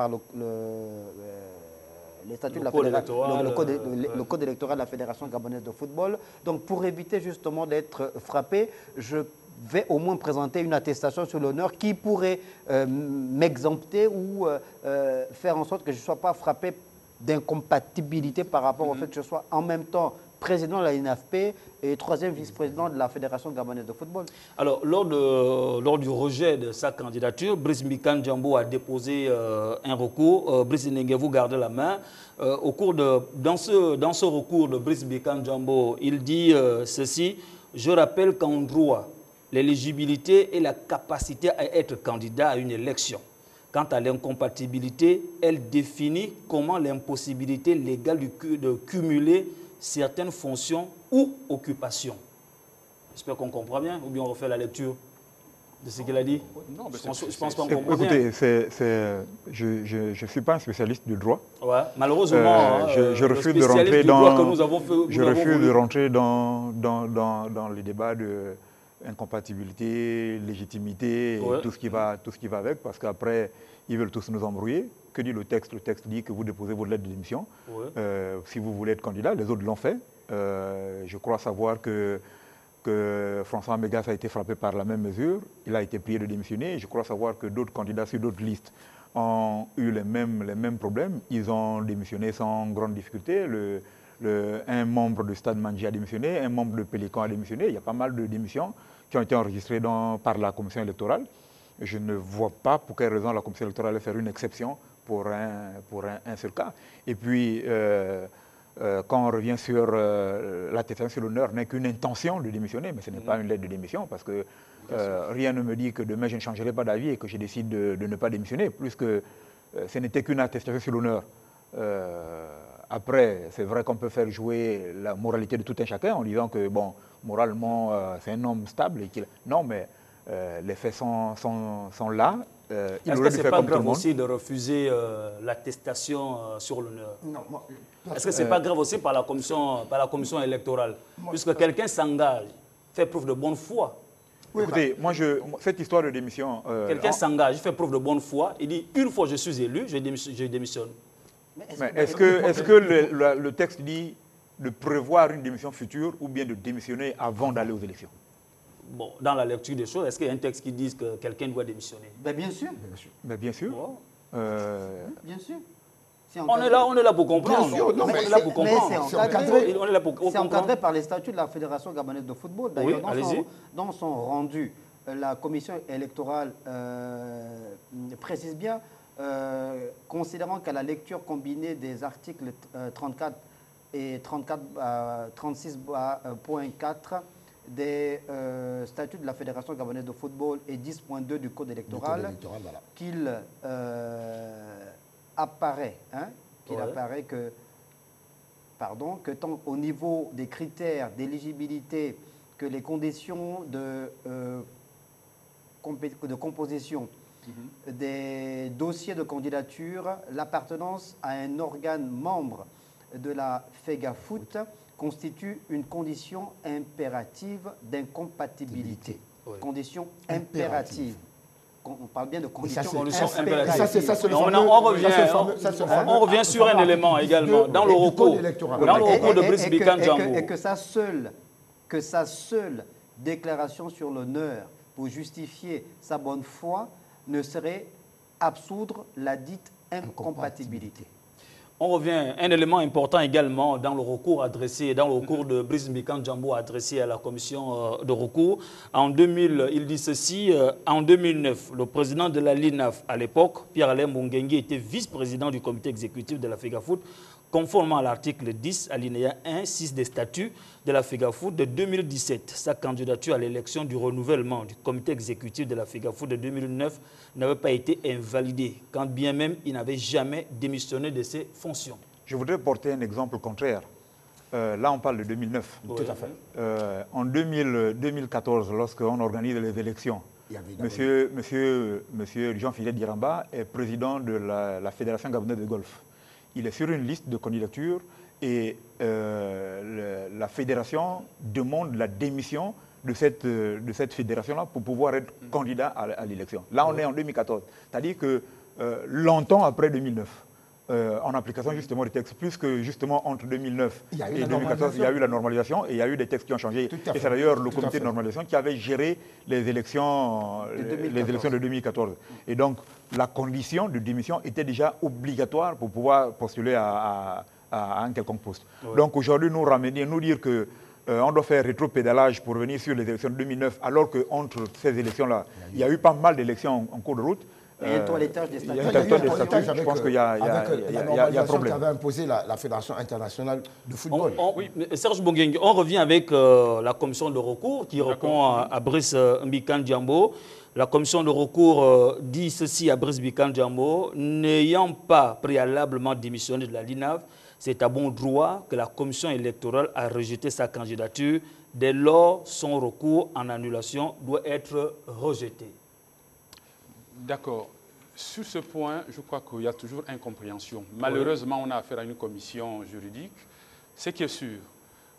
Speaker 5: les statuts le code électoral de la Fédération gabonaise de football. Donc, pour éviter justement d'être frappé, je vais au moins présenter une attestation sur l'honneur qui pourrait m'exempter ou faire en sorte que je ne sois pas frappé d'incompatibilité par rapport au fait que je sois en même temps président de la INAFP et troisième vice-président de la Fédération gabonaise de football.
Speaker 1: Alors, lors du rejet de sa candidature, Brice Mbikan Djambo a déposé un recours. Brice Nengue, vous gardez la main. Dans ce recours de Brice Mbikan Djambo, il dit ceci: je rappelle qu'en droit, l'éligibilité et la capacité à être candidat à une élection. Quant à l'incompatibilité, elle définit comment l'impossibilité légale de cumuler certaines fonctions ou occupations. J'espère qu'on comprend bien, ou bien on refait la lecture de ce qu'il a dit.
Speaker 2: Non, mais
Speaker 1: je pense qu'on comprend bien.
Speaker 3: Écoutez, je ne suis pas un spécialiste du droit.
Speaker 1: Ouais, malheureusement,
Speaker 3: je refuse de rentrer dans les débats de incompatibilité, légitimité, et tout ce qui va avec, parce qu'après, ils veulent tous nous embrouiller. Que dit le texte? Le texte dit que vous déposez votre lettre de démission. Si vous voulez être candidat, les autres l'ont fait. Je crois savoir que François Mégas a été frappé par la même mesure. Il a été prié de démissionner. Je crois savoir que d'autres candidats sur d'autres listes ont eu les mêmes problèmes. Ils ont démissionné sans grande difficulté. Un membre du Stade Mandji a démissionné, un membre de Pélican a démissionné. Il y a pas mal de démissions qui ont été enregistrées par la commission électorale. Je ne vois pas pour quelle raison la commission électorale allait faire une exception pour un seul cas. Et puis, quand on revient sur l'attestation sur l'honneur, n'est qu'une intention de démissionner, mais ce n'est pas une lettre de démission, parce que rien ne me dit que demain je ne changerai pas d'avis et que je décide de ne pas démissionner, plus que ce n'était qu'une attestation sur l'honneur. Après, c'est vrai qu'on peut faire jouer la moralité de tout un chacun en disant que, bon, moralement, c'est un homme stable. Non, mais les faits sont là.
Speaker 1: Est-ce que ce n'est pas grave aussi de refuser l'attestation sur l'honneur? Non. Est-ce que ce n'est pas grave aussi par la commission électorale? Puisque quelqu'un s'engage, fait preuve de bonne foi.
Speaker 3: Oui, écoutez, cette histoire de démission...
Speaker 1: quelqu'un s'engage, fait preuve de bonne foi, il dit, une fois je suis élu, je démissionne.
Speaker 3: Mais est-ce que le texte dit de prévoir une démission future ou bien de démissionner avant d'aller aux élections?
Speaker 1: Bon, dans la lecture des choses, est-ce qu'il y a un texte qui dit que quelqu'un doit démissionner?
Speaker 5: Ben bien sûr.
Speaker 3: Mais bien sûr.
Speaker 1: Wow.
Speaker 5: Bien sûr.
Speaker 1: On est là pour comprendre.
Speaker 5: Bien sûr, non,
Speaker 1: on est là pour comprendre.
Speaker 5: C'est encadré par les statuts de la Fédération gabonaise de football. D'ailleurs, dans son rendu, la commission électorale précise bien, considérant qu'à la lecture combinée des articles 34 et 36.4 des statuts de la Fédération gabonaise de football et 10.2 du Code électoral, voilà, qu'il apparaît que tant au niveau des critères d'éligibilité que les conditions de composition des dossiers de candidature, l'appartenance à un organe membre de la FEGAFOOT constitue une condition impérative d'incompatibilité. Oui. Condition impérative. On parle bien de condition impérative.
Speaker 1: On revient sur un élément également, dans le recours de Brice Mbikan Djambo.
Speaker 5: Et que sa seule déclaration sur l'honneur pour justifier sa bonne foi ne serait absoudre la dite incompatibilité.
Speaker 1: On revient, un élément important également dans le recours de Brice Mbikan Djambo adressé à la commission de recours. En 2000, il dit ceci, en 2009, le président de la LINAF à l'époque, Pierre-Alain Mungengue, était vice-président du comité exécutif de la FEGAFOOT, conformément à l'article 10, alinéa 1, 6 des statuts de la FEGAFOOT de 2017. Sa candidature à l'élection du renouvellement du comité exécutif de la FEGAFOOT de 2009 n'avait pas été invalidée, quand bien même il n'avait jamais démissionné de ses fonctions.
Speaker 3: Je voudrais porter un exemple contraire. Là, on parle de 2009.
Speaker 1: Oui. Tout à fait.
Speaker 3: En 2014, lorsqu'on organise les élections, monsieur Jean-Philippe Diramba est président de la Fédération gabonaise de golf. Il est sur une liste de candidatures et la fédération demande la démission de cette fédération-là pour pouvoir être candidat à l'élection. Là, on est en 2014. C'est-à-dire que longtemps après 2009, en application justement des textes, plus que justement entre 2009 et 2014, il y a eu la normalisation et il y a eu des textes qui ont changé. Et c'est d'ailleurs le comité de normalisation qui avait géré les élections de 2014. Et donc, la condition de démission était déjà obligatoire pour pouvoir postuler à à un quelconque poste.
Speaker 1: Oui.
Speaker 3: Donc aujourd'hui, nous ramener, nous dire que on doit faire rétro-pédalage pour revenir sur les élections de 2009, alors qu'entre ces élections-là, il y a eu pas mal d'élections en cours de route.
Speaker 5: Il y a un toilettage des
Speaker 3: Il y a
Speaker 5: statuts.
Speaker 3: un toilettage des statuts. Je pense qu'il y a problème.
Speaker 4: Qu'avait imposé la Fédération internationale de football.
Speaker 1: Oui, Serge Bongengue, on revient avec la commission de recours qui répond à Brice Mbikan Djambo. La commission de recours dit ceci à Brice Mbikan Djambo: n'ayant pas préalablement démissionné de la LINAV, c'est à bon droit que la commission électorale a rejeté sa candidature. Dès lors, son recours en annulation doit être rejeté.
Speaker 2: D'accord. Sur ce point, je crois qu'il y a toujours incompréhension. Malheureusement, on a affaire à une commission juridique. Ce qui est sûr,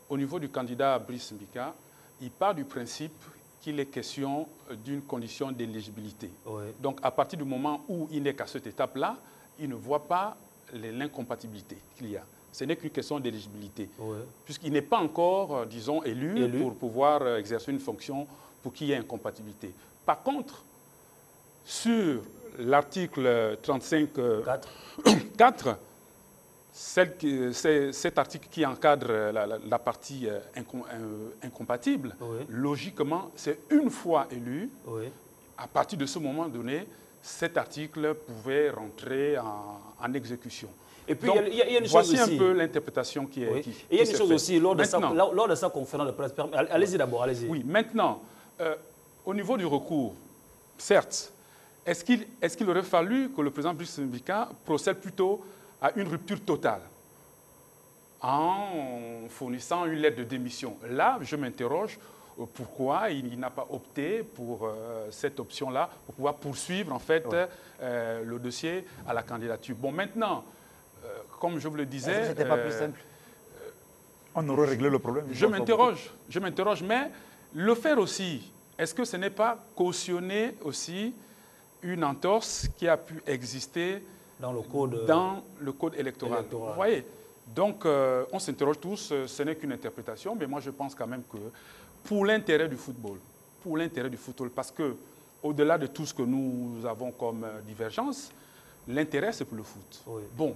Speaker 2: au niveau du candidat Brice Mbika, il part du principe qu'il est question d'une condition d'éligibilité.
Speaker 1: Oui.
Speaker 2: Donc, à partir du moment où il n'est qu'à cette étape-là, il ne voit pas l'incompatibilité qu'il y a. Ce n'est qu'une question d'éligibilité,
Speaker 1: Oui.
Speaker 2: puisqu'il n'est pas encore, disons, élu pour pouvoir exercer une fonction pour qu'il y ait incompatibilité. Par contre, sur l'article 35.4, cet article qui encadre la partie incompatible,
Speaker 1: Oui.
Speaker 2: logiquement, c'est une fois élu,
Speaker 1: Oui.
Speaker 2: à partir de ce moment donné, cet article pouvait rentrer en exécution.
Speaker 1: Et puis,
Speaker 2: donc,
Speaker 1: il y a une chose
Speaker 2: voici
Speaker 1: aussi.
Speaker 2: un peu l'interprétation qui est.
Speaker 1: Oui.
Speaker 2: Qui
Speaker 1: Et il y a une
Speaker 2: s'est
Speaker 1: chose
Speaker 2: faite.
Speaker 1: aussi, lors de
Speaker 2: Maintenant,
Speaker 1: sa conférence de presse. Allez-y d'abord, allez-y.
Speaker 2: oui, maintenant, au niveau du recours, certes, est-ce qu'il aurait fallu que le président Brice Mbika procède plutôt à une rupture totale en fournissant une lettre de démission? Là, je m'interroge pourquoi il n'a pas opté pour cette option-là, pour pouvoir poursuivre en fait le dossier à la candidature. Bon, maintenant, comme je vous le disais...
Speaker 5: C'était pas plus simple.
Speaker 3: On aurait réglé le problème.
Speaker 2: Je m'interroge, mais le faire aussi, est-ce que ce n'est pas cautionner aussi une entorse qui a pu exister dans le code électoral. Vous voyez? Donc, on s'interroge tous, ce n'est qu'une interprétation, mais moi je pense quand même que pour l'intérêt du football, parce que au-delà de tout ce que nous avons comme divergence, l'intérêt c'est pour le foot.
Speaker 1: Oui.
Speaker 2: Bon,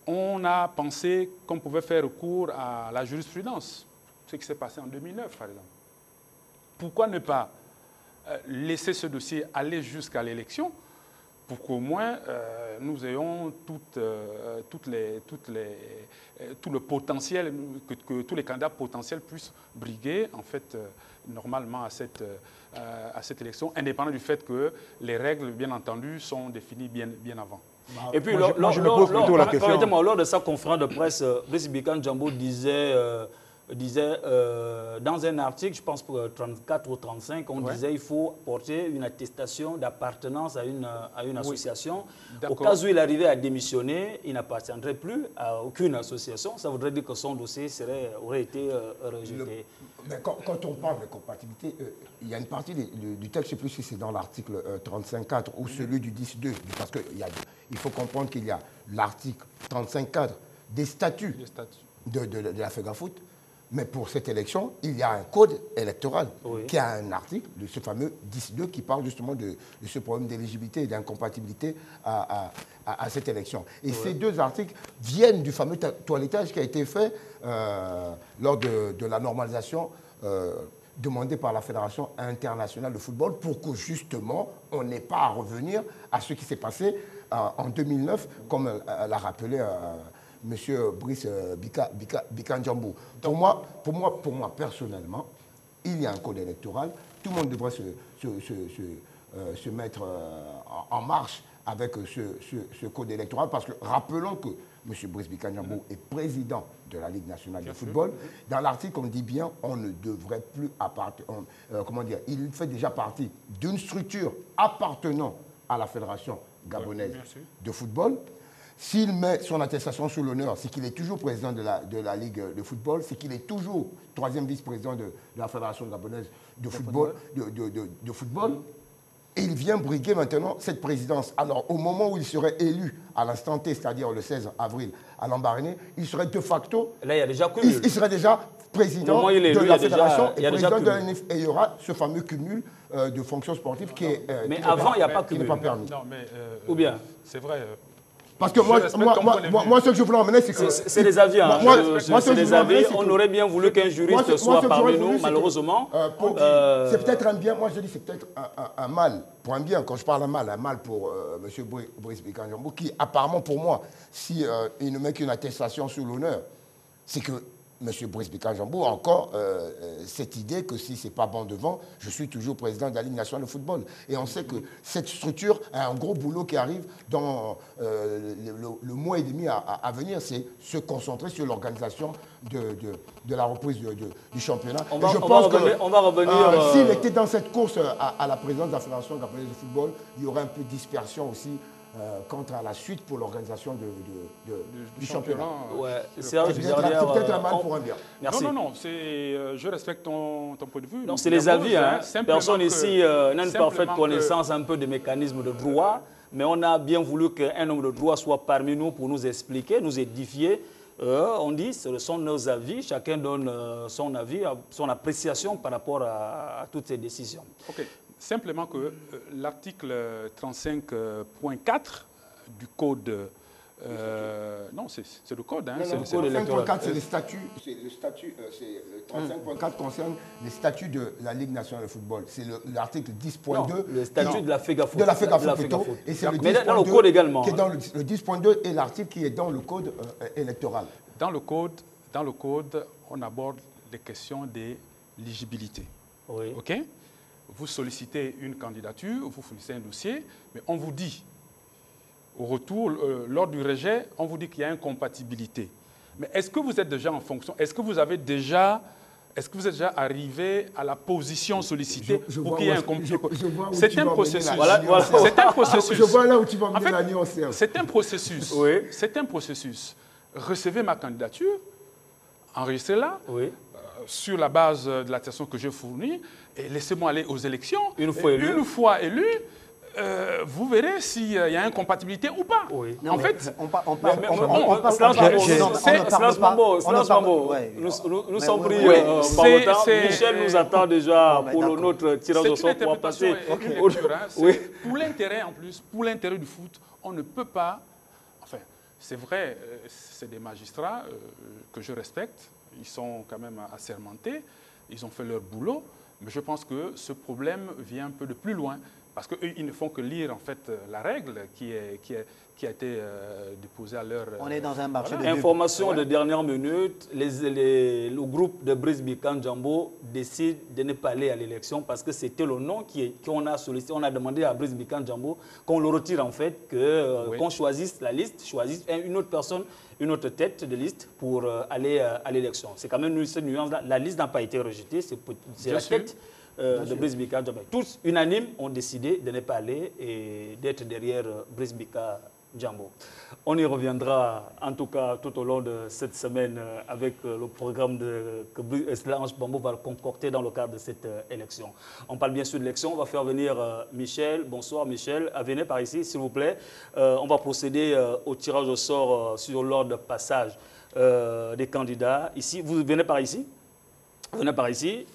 Speaker 2: on a pensé qu'on pouvait faire recours à la jurisprudence, ce qui s'est passé en 2009 par exemple. Pourquoi ne pas laisser ce dossier aller jusqu'à l'élection pour qu'au moins nous ayons tout le potentiel, que tous les candidats potentiels puissent briguer en fait, normalement à cette élection, indépendamment du fait que les règles, bien entendu, sont définies bien avant.
Speaker 1: Et puis,
Speaker 3: je me pose plutôt la question.
Speaker 1: Lors de sa conférence de presse, Brice Mbikan Djambo disait dans un article, je pense pour 34 ou 35, on disait qu'il faut porter une attestation d'appartenance à une association. Au cas où il arrivait à démissionner, il n'appartiendrait plus à aucune association. Ça voudrait dire que son dossier aurait été rejeté.
Speaker 4: Mais quand on parle de compatibilité, il y a une partie du texte, je ne sais plus si c'est dans l'article 35.4 ou celui du 10.2, parce qu'il faut comprendre qu'il y a l'article 35.4 des statuts de la FEGAFOOT. Mais pour cette élection, il y a un code électoral qui a un article, de ce fameux 10.2, qui parle justement de ce problème d'éligibilité et d'incompatibilité à cette élection. Et ces deux articles viennent du fameux toilettage qui a été fait lors de la normalisation demandée par la Fédération internationale de football pour que justement on n'ait pas à revenir à ce qui s'est passé en 2009, comme l'a rappelé Monsieur Brice Mbikan Djambo. Pour moi, personnellement, il y a un code électoral. Tout le monde devrait se mettre en marche avec ce code électoral parce que rappelons que M. Brice Mbikan Djambo est président de la Ligue nationale de football. Dans l'article, on dit bien on ne devrait plus il fait déjà partie d'une structure appartenant à la Fédération gabonaise de football. S'il met son attestation sous l'honneur, c'est qu'il est toujours président de la Ligue de football, c'est qu'il est toujours troisième vice-président de la Fédération gabonaise de football. Et il vient briguer maintenant cette présidence. Alors, au moment où il serait élu à l'instant T, c'est-à-dire le 16 avril à Lambaréné, il serait de facto...
Speaker 1: Là, il y a déjà
Speaker 4: il serait déjà président de la Fédération et président de l'ANF. Et il y aura ce fameux cumul de fonctions sportives qui est...
Speaker 1: Mais avant, il n'y a pas cumul.
Speaker 4: Qui n'est pas permis.
Speaker 2: Non, mais...
Speaker 1: Ou bien
Speaker 2: c'est vrai...
Speaker 4: Parce que moi, ce que je voulais emmener, c'est que...
Speaker 1: C'est des avis, hein. C'est des avis. On aurait bien voulu qu'un juriste soit parmi nous, malheureusement.
Speaker 4: C'est peut-être un bien, moi je dis c'est peut-être un mal, pour un bien, quand je parle un mal pour M. Brice Bikan Djambou, qui apparemment pour moi, si il ne met qu'une attestation sur l'honneur, c'est que M. Brice Bikan Djambou a encore cette idée que si ce n'est pas bon devant, je suis toujours président de la Ligue nationale de football. Et on sait que cette structure a un gros boulot qui arrive dans le mois et demi à venir, c'est se concentrer sur l'organisation de la reprise du championnat.
Speaker 1: On va revenir.
Speaker 4: S'il était dans cette course à la présidence de la Fédération gabonaise de football, il y aurait un peu de dispersion aussi. Quant à la suite pour l'organisation du championnat.
Speaker 1: Ouais, c'est
Speaker 4: peut-être un mal pour un bien.
Speaker 1: Merci.
Speaker 2: Non, je respecte ton point de vue.
Speaker 1: Non, c'est les avis. Hein. Personne ici n'a une parfaite connaissance un peu des mécanismes de droit, mais on a bien voulu qu'un homme de droit soit parmi nous pour nous expliquer, nous édifier. On dit ce sont nos avis, chacun donne son avis, son appréciation par rapport à toutes ces décisions.
Speaker 2: Ok. Simplement que l'article 35.4 du code... non, c'est le code. Hein,
Speaker 4: le 35.4, c'est le statut. Le 35.4 concerne les statuts de la Ligue nationale de football. C'est l'article 10.2.
Speaker 1: Le statut de la FEGAFOOT.
Speaker 4: De la FEGAFOOT plutôt. Et c'est le 10.2
Speaker 1: mais dans le code également.
Speaker 4: Qui est dans le 10.2 et l'article qui est dans le code électoral.
Speaker 2: Dans le code, on aborde les questions d'éligibilité.
Speaker 1: Oui.
Speaker 2: OK ? Vous sollicitez une candidature, vous fournissez un dossier, mais on vous dit, au retour, lors du rejet, on vous dit qu'il y a incompatibilité. Mais est-ce que vous êtes déjà en fonction? Est-ce que vous êtes déjà arrivé à la position sollicitée pour qu'il y ait un compatibilité? C'est un processus. C'est un processus.
Speaker 4: Je vois là où tu vas mener la nuance.
Speaker 2: C'est un processus.
Speaker 1: Oui.
Speaker 2: C'est un processus. Recevez ma candidature, enregistrez-la.
Speaker 1: Oui.
Speaker 2: Sur la base de l'attestation que je fournis, et laissez-moi aller aux élections.
Speaker 1: Une fois élu,
Speaker 2: vous verrez s'il y a incompatibilité ou pas.
Speaker 1: Oui.
Speaker 5: Non,
Speaker 2: en fait,
Speaker 1: nous sommes pris par le temps. Michel nous attend déjà pour notre tirage au sort pour passer.
Speaker 2: Pour l'intérêt en plus, pour l'intérêt du foot, on ne peut pas. Enfin, c'est vrai, c'est des magistrats que je respecte. Ils sont quand même assermentés, ils ont fait leur boulot, mais je pense que ce problème vient un peu de plus loin, parce qu'ils ne font que lire en fait la règle qui a été déposée à leur...
Speaker 5: On est dans un marché de...
Speaker 1: Information de dernière minute, le groupe de Brice Bikan Djambou décide de ne pas aller à l'élection parce que c'était le nom qu'on a sollicité. On a demandé à Brice Bikan Djambou qu'on le retire en fait, qu'on choisisse la liste, choisisse une autre personne, une autre tête de liste pour aller à l'élection. C'est quand même cette nuance-là. La liste n'a pas été rejetée, c'est la tête de Brice Bikan Djambou. Tous unanimes ont décidé de ne pas aller et d'être derrière Brice Bikan Djambou. On y reviendra en tout cas tout au long de cette semaine avec le programme que Slange Bambo va concocter dans le cadre de cette élection. On parle bien sûr de l'élection, on va faire venir Michel. Bonsoir Michel, venez par ici s'il vous plaît. On va procéder au tirage au sort sur l'ordre de passage des candidats. Ici, vous venez par ici. Venez par ici.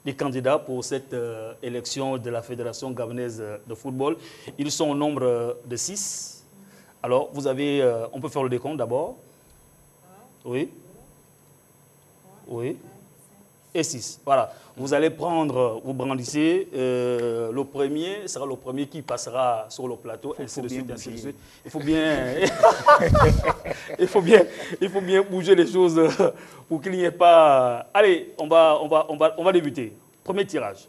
Speaker 1: Les candidats pour cette élection de la Fédération gabonaise de football. Ils sont au nombre de 6. Alors, vous avez... on peut faire le décompte d'abord. Oui. Oui. Et 6. Voilà. Vous allez prendre, vous brandissez. Le premier sera le premier qui passera sur le plateau, ainsi de suite, ainsi de suite. Il faut bien... il faut bien bouger les choses pour qu'il n'y ait pas... Allez, on va débuter. Premier tirage.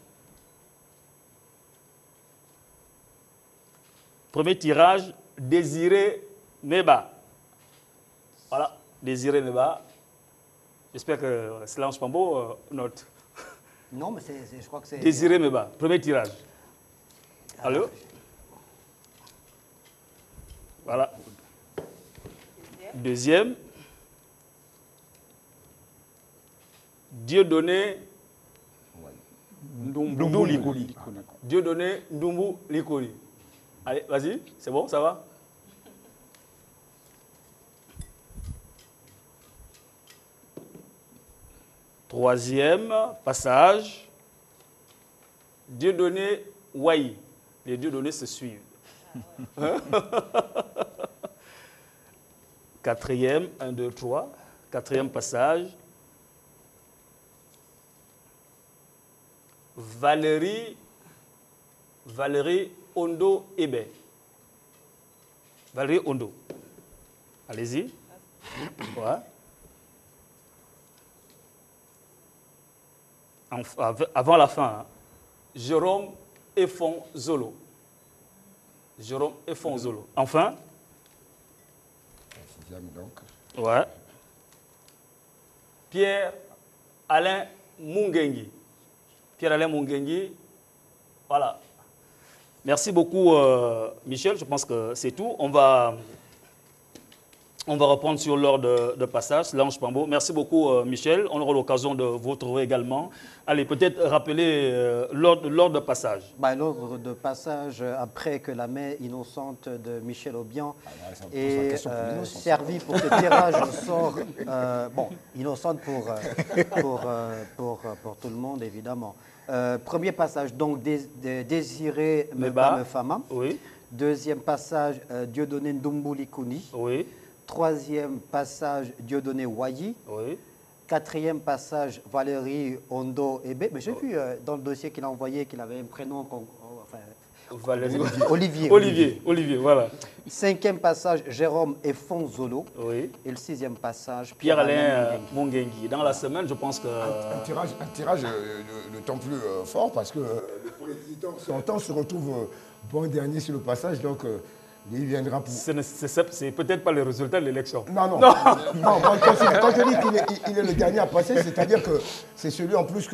Speaker 1: Premier tirage, Désiré Meba. Voilà, Désiré Meba. J'espère que Slange Bambo note.
Speaker 5: Non, mais je crois que c'est...
Speaker 1: Désiré Meba, premier tirage. Allô? Voilà. Deuxième. Dieudonné Ndumbu Likuli. Dieudonné Ndumbu Likuli. Allez, vas-y, c'est bon, ça va? Troisième passage, Dieudonné Waï. Les Dieudonné se suivent. Quatrième, 1, 2, 3. Quatrième passage. Valérie Ondo Ebe. Valérie Ondo. Allez-y. Ouais. Avant la fin, hein. Jérôme Efon Zolo. Jérôme Efon Zolo. Enfin.
Speaker 4: Sixième donc.
Speaker 1: Ouais. Pierre-Alain Mungengi. Pierre-Alain Mungengi. Voilà. Merci beaucoup, Michel. Je pense que c'est tout. On va reprendre sur l'ordre de passage. Lange Pambo. Merci beaucoup, Michel. On aura l'occasion de vous retrouver également. Allez, peut-être rappeler l'ordre de passage.
Speaker 5: L'ordre de passage, après que la main innocente de Michel Aubian ait servi pour ce tirage au sort, innocente pour tout le monde, évidemment. Premier passage, donc, Désiré Mefama.
Speaker 1: Oui.
Speaker 5: Deuxième passage, Dieudonné Ndumbuli Kuni.
Speaker 1: Oui.
Speaker 5: Troisième passage, Dieudonné Wayi.
Speaker 1: Oui.
Speaker 5: Quatrième passage, Valérie Ondo Ebe. Mais j'ai vu dans le dossier qu'il a envoyé qu'il avait un prénom,
Speaker 1: Valérie.
Speaker 5: Olivier,
Speaker 1: voilà.
Speaker 5: Cinquième passage, Jérôme Efon Zolo.
Speaker 1: Oui.
Speaker 5: Et le sixième passage,
Speaker 1: Pierre-Alain Mungengi. Dans la semaine, je pense que...
Speaker 4: Un tirage d'autant plus fort parce que le président sortant se retrouve bon dernier sur le passage, donc il viendra pour...
Speaker 1: C'est peut-être pas le résultat de l'élection.
Speaker 4: Non. Quand je dis qu'il est le dernier à passer, c'est-à-dire que c'est celui en plus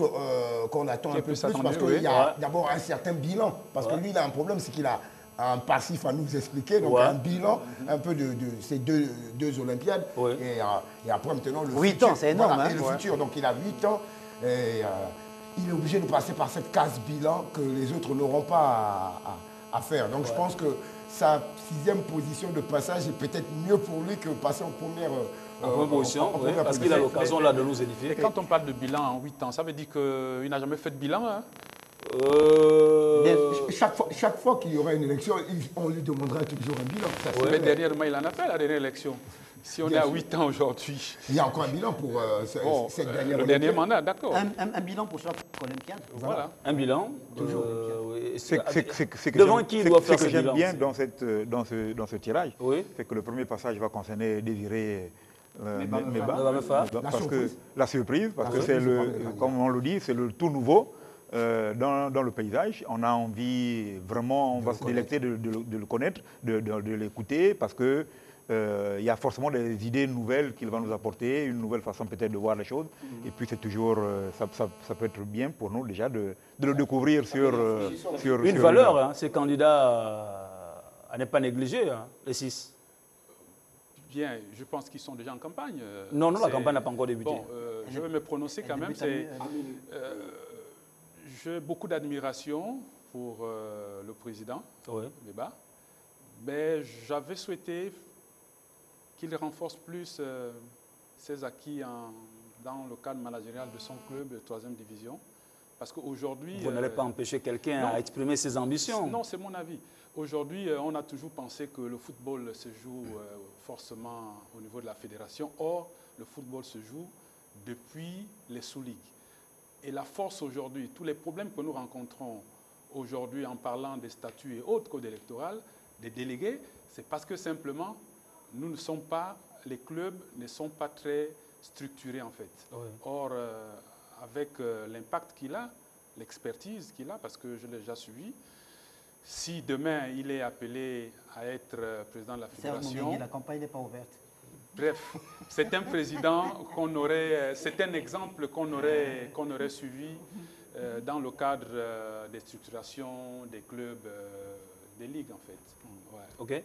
Speaker 4: qu'on attend un peu plus parce qu'il y a d'abord un certain bilan. Parce que lui, il a un problème, c'est qu'il a un passif à nous expliquer, donc un bilan un peu de ces deux Olympiades.
Speaker 1: Oui.
Speaker 4: Et après, maintenant, le
Speaker 5: 8
Speaker 4: futur.
Speaker 5: ans, c'est énorme.
Speaker 4: Voilà, et le futur, donc il a 8 ans. Et il est obligé de passer par cette case bilan que les autres n'auront pas à faire. Donc je pense que sa sixième position de passage est peut-être mieux pour lui que passer en première
Speaker 1: position, parce qu'il a l'occasion là de nous édifier.
Speaker 2: Et quand on parle de bilan en 8 ans, ça veut dire qu'il n'a jamais fait de bilan, hein?
Speaker 4: Chaque fois qu'il y aura une élection, on lui demandera toujours un bilan.
Speaker 2: Mais dernièrement, il en a fait la dernière élection. Si on est à 8 ans aujourd'hui.
Speaker 4: Il y a encore un bilan pour cette dernière
Speaker 2: le dernier mandat, d'accord.
Speaker 5: Un bilan pour chaque Olympiade.
Speaker 2: Voilà.
Speaker 1: Un bilan.
Speaker 4: Toujours.
Speaker 1: Devant qui il doit faire ce bilan?
Speaker 3: Ce que j'aime bien dans ce tirage,
Speaker 1: oui,
Speaker 3: c'est que le premier passage va concerner Désiré
Speaker 1: Meba.
Speaker 3: La surprise, parce que c'est comme on le dit, c'est le tout nouveau. Dans le paysage, on a envie vraiment, on va se délecter de le connaître, de l'écouter, parce que il y a forcément des idées nouvelles qu'il va nous apporter, une nouvelle façon peut-être de voir les choses. Et puis c'est toujours, ça peut être bien pour nous déjà de le découvrir sur
Speaker 1: une valeur, hein, ces candidats à ne pas négliger, hein, les 6.
Speaker 2: Bien, je pense qu'ils sont déjà en campagne.
Speaker 1: Non, la campagne n'a pas encore débuté.
Speaker 2: Bon, je vais me prononcer quand même. J'ai beaucoup d'admiration pour le président, Meba, mais j'avais souhaité qu'il renforce plus ses acquis dans le cadre managérial de son club de 3e division. Parce qu'aujourd'hui...
Speaker 1: Vous n'allez pas empêcher quelqu'un à exprimer ses ambitions.
Speaker 2: Non, c'est mon avis. Aujourd'hui, on a toujours pensé que le football se joue forcément au niveau de la fédération. Or, le football se joue depuis les sous-ligues. Et la force aujourd'hui, tous les problèmes que nous rencontrons aujourd'hui en parlant des statuts et autres codes électoraux, des délégués, c'est parce que simplement, nous ne sommes pas, les clubs ne sont pas très structurés en fait. Oui. Or, avec l'impact qu'il a, l'expertise qu'il a, parce que je l'ai déjà suivi, si demain il est appelé à être président de la fédération...
Speaker 5: La campagne n'est pas ouverte.
Speaker 2: Bref, c'est un président qu'on aurait, c'est un exemple qu'on aurait suivi dans le cadre des structurations des clubs, des ligues en fait. Ouais.
Speaker 1: Ok.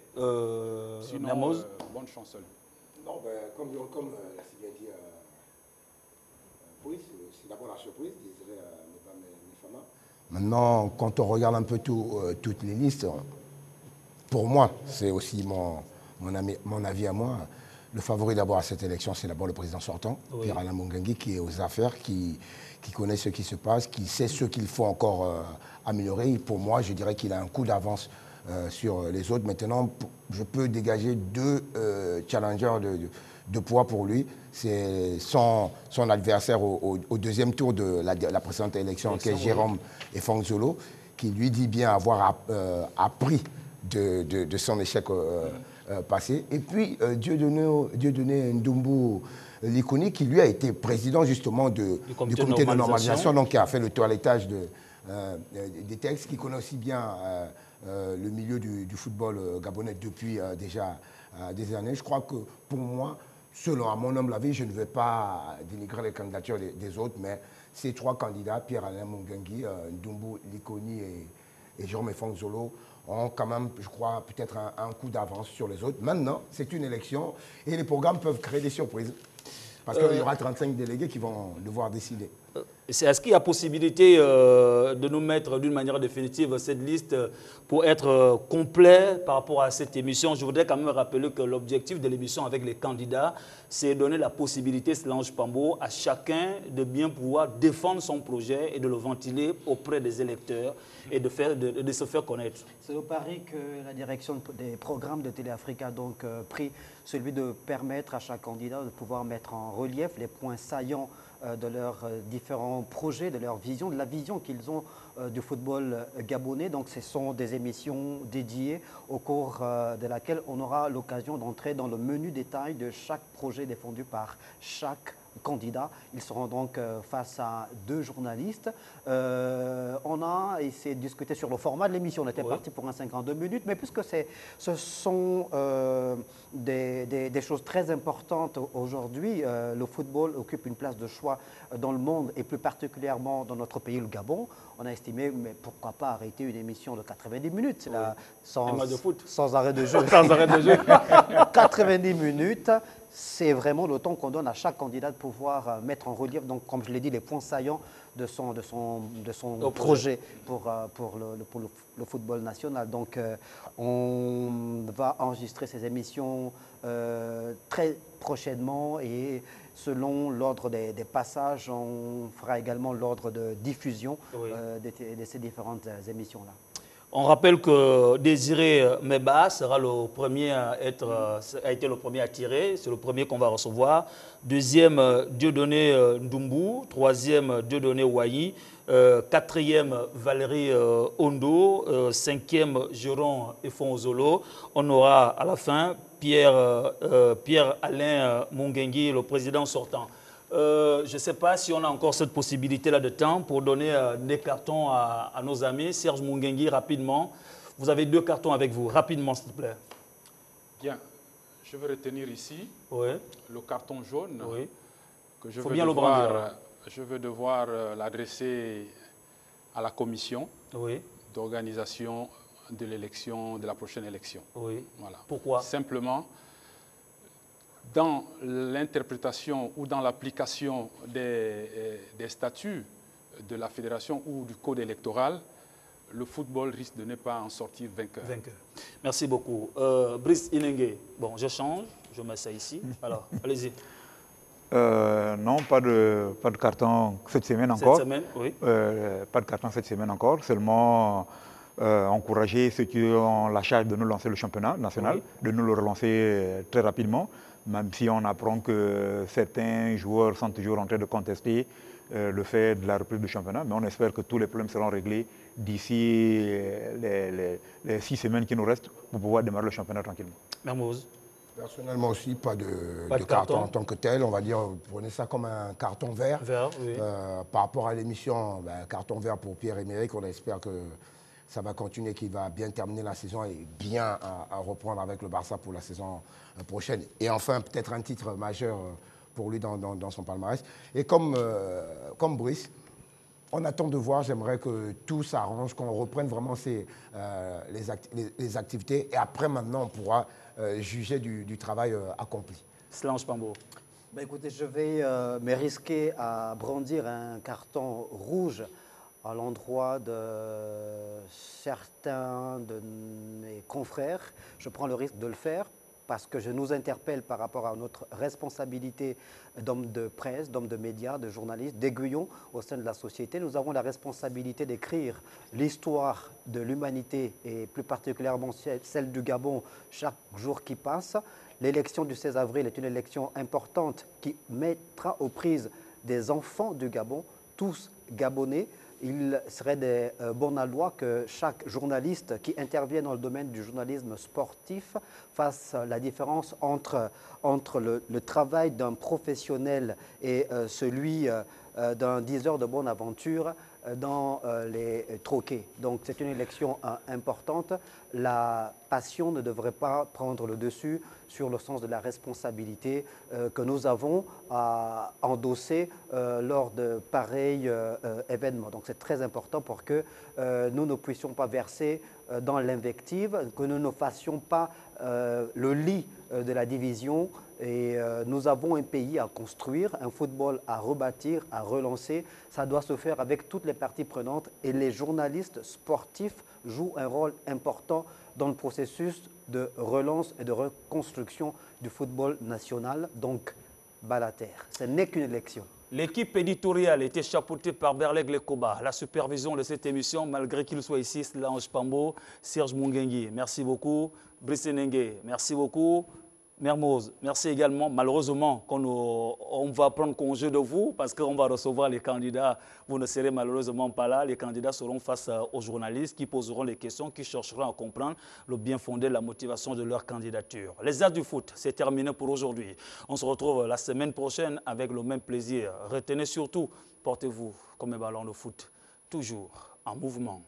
Speaker 2: Sinon, bonne chance à lui.
Speaker 4: Non, comme l'a si bien dit, c'est d'abord la surprise, Désiré Mefama. Maintenant, quand on regarde un peu toutes les listes, pour moi, c'est aussi mon avis à moi. Le favori d'abord à cette élection, c'est d'abord le président sortant, Pierre-Alain Mungengi, qui est aux affaires, qui connaît ce qui se passe, qui sait ce qu'il faut encore améliorer. Et pour moi, je dirais qu'il a un coup d'avance sur les autres. Maintenant, je peux dégager deux challengers de poids pour lui. C'est son adversaire au deuxième tour de la précédente élection, qui est Jérôme Efongzolo, qui lui dit bien avoir appris de son échec passé. Et puis Dieudonné Ndumbu Likoni, qui lui a été président justement du comité de normalisation, donc qui a fait le toilettage des textes, qui connaît aussi bien le milieu du football gabonais depuis déjà des années. Je crois que pour moi, selon à mon humble avis, je ne vais pas dénigrer les candidatures des autres, mais ces trois candidats, Pierre-Alain Mungengui, Ndumbu Likoni et Jérôme Efongzolo, ont quand même, je crois, peut-être un coup d'avance sur les autres. Maintenant, c'est une élection et les programmes peuvent créer des surprises. Parce qu'il y aura 35 délégués qui vont devoir décider.
Speaker 1: Est-ce qu'il y a possibilité de nous mettre d'une manière définitive cette liste pour être complet par rapport à cette émission? Je voudrais quand même rappeler que l'objectif de l'émission avec les candidats, c'est donner la possibilité, Solange Pambo, à chacun de bien pouvoir défendre son projet et de le ventiler auprès des électeurs et de se faire connaître.
Speaker 5: C'est au pari que la direction des programmes de Télé-Afrique a donc pris, celui de permettre à chaque candidat de pouvoir mettre en relief les points saillants de leurs différents projets, de leur vision, de la vision qu'ils ont du football gabonais. Donc ce sont des émissions dédiées au cours de laquelle on aura l'occasion d'entrer dans le menu détail de chaque projet défendu par chaque candidats. Ils seront donc face à deux journalistes. On a essayé de discuter sur le format de l'émission. On était parti pour un 52 minutes, mais puisque ce sont des choses très importantes aujourd'hui, le football occupe une place de choix dans le monde et plus particulièrement dans notre pays, le Gabon. On a estimé, mais pourquoi pas arrêter une émission de 90 minutes là, sans arrêt de jeu.
Speaker 1: Sans arrêt de jeu.
Speaker 5: 90 minutes. C'est vraiment le temps qu'on donne à chaque candidat de pouvoir mettre en relief, donc, comme je l'ai dit, les points saillants de son projet pour le football national. Donc, on va enregistrer ces émissions très prochainement et selon l'ordre des passages, on fera également l'ordre de diffusion de ces différentes émissions-là.
Speaker 1: On rappelle que Désiré Meba sera le premier a été le premier à tirer, c'est le premier qu'on va recevoir. Deuxième, Dieudonné Ndumbu. Troisième, Dieudonné Wayi. Quatrième, Valérie Ondo. Cinquième, Jérôme Efongzolo. On aura à la fin Pierre-Alain Mungengui, le président sortant. Je ne sais pas si on a encore cette possibilité-là de temps pour donner des cartons à nos amis. Serge Mungengui, rapidement. Vous avez 2 cartons avec vous. Rapidement, s'il te plaît. Bien.
Speaker 2: Je vais retenir ici le carton jaune que je vais devoir l'adresser à la commission d'organisation de l'élection, de la prochaine élection. Voilà.
Speaker 1: Pourquoi?
Speaker 2: Simplement, dans l'interprétation ou dans l'application des statuts de la fédération ou du code électoral, le football risque de ne pas en sortir vainqueur.
Speaker 1: Merci beaucoup. Brice Inengue, bon, je change, je mets ça ici. Alors, allez-y.
Speaker 3: Non, pas de carton cette semaine encore.
Speaker 1: Cette semaine, oui.
Speaker 3: Pas de carton cette semaine encore, seulement encourager ceux qui ont la charge de nous lancer le championnat national, de nous le relancer très rapidement, même si on apprend que certains joueurs sont toujours en train de contester le fait de la reprise du championnat, mais on espère que tous les problèmes seront réglés d'ici les 6 semaines qui nous restent pour pouvoir démarrer le championnat tranquillement.
Speaker 1: Mermoz.
Speaker 4: Personnellement aussi, pas de carton en tant que tel. On va dire, prenez ça comme un carton vert. Par rapport à l'émission, carton vert pour Pierre-Emerick, on espère que ça va continuer, qu'il va bien terminer la saison et bien à reprendre avec le Barça pour la saison prochaine. Et enfin, peut-être un titre majeur pour lui dans son palmarès. Et comme Brice, on attend de voir, j'aimerais que tout s'arrange, qu'on reprenne vraiment les activités. Et après, maintenant, on pourra juger du travail accompli.
Speaker 1: Solange Pambo.
Speaker 5: Ben écoutez, je vais me risquer à brandir un carton rouge à l'endroit de certains de mes confrères. Je prends le risque de le faire parce que je nous interpelle par rapport à notre responsabilité d'hommes de presse, d'hommes de médias, de journalistes, d'aiguillons au sein de la société. Nous avons la responsabilité d'écrire l'histoire de l'humanité et plus particulièrement celle du Gabon chaque jour qui passe. L'élection du 16 avril est une élection importante qui mettra aux prises des enfants du Gabon, tous gabonais. Il serait bon aloi que chaque journaliste qui intervient dans le domaine du journalisme sportif fasse la différence entre le travail d'un professionnel et celui d'un diseur de bonne aventure dans les troquets. Donc c'est une élection importante. La passion ne devrait pas prendre le dessus sur le sens de la responsabilité que nous avons à endosser lors de pareils événements. Donc c'est très important pour que nous ne puissions pas verser dans l'invective, que nous ne fassions pas le lit de la division. Et nous avons un pays à construire, un football à rebâtir, à relancer. Ça doit se faire avec toutes les parties prenantes et les journalistes sportifs jouent un rôle important dans le processus de relance et de reconstruction du football national. Donc, bas la terre. Ce n'est qu'une élection.
Speaker 1: L'équipe éditoriale était chapeautée par Berleg Lekoba. La supervision de cette émission, malgré qu'il soit ici, Lange Pambo, Serge Mungengi. Merci beaucoup. Brice Nengue, merci beaucoup. Mermoz, merci également. Malheureusement, on va prendre congé de vous parce qu'on va recevoir les candidats. Vous ne serez malheureusement pas là. Les candidats seront face aux journalistes qui poseront les questions, qui chercheront à comprendre le bien fondé, la motivation de leur candidature. Les As du foot, c'est terminé pour aujourd'hui. On se retrouve la semaine prochaine avec le même plaisir. Retenez surtout, portez-vous comme un ballon de foot, toujours en mouvement.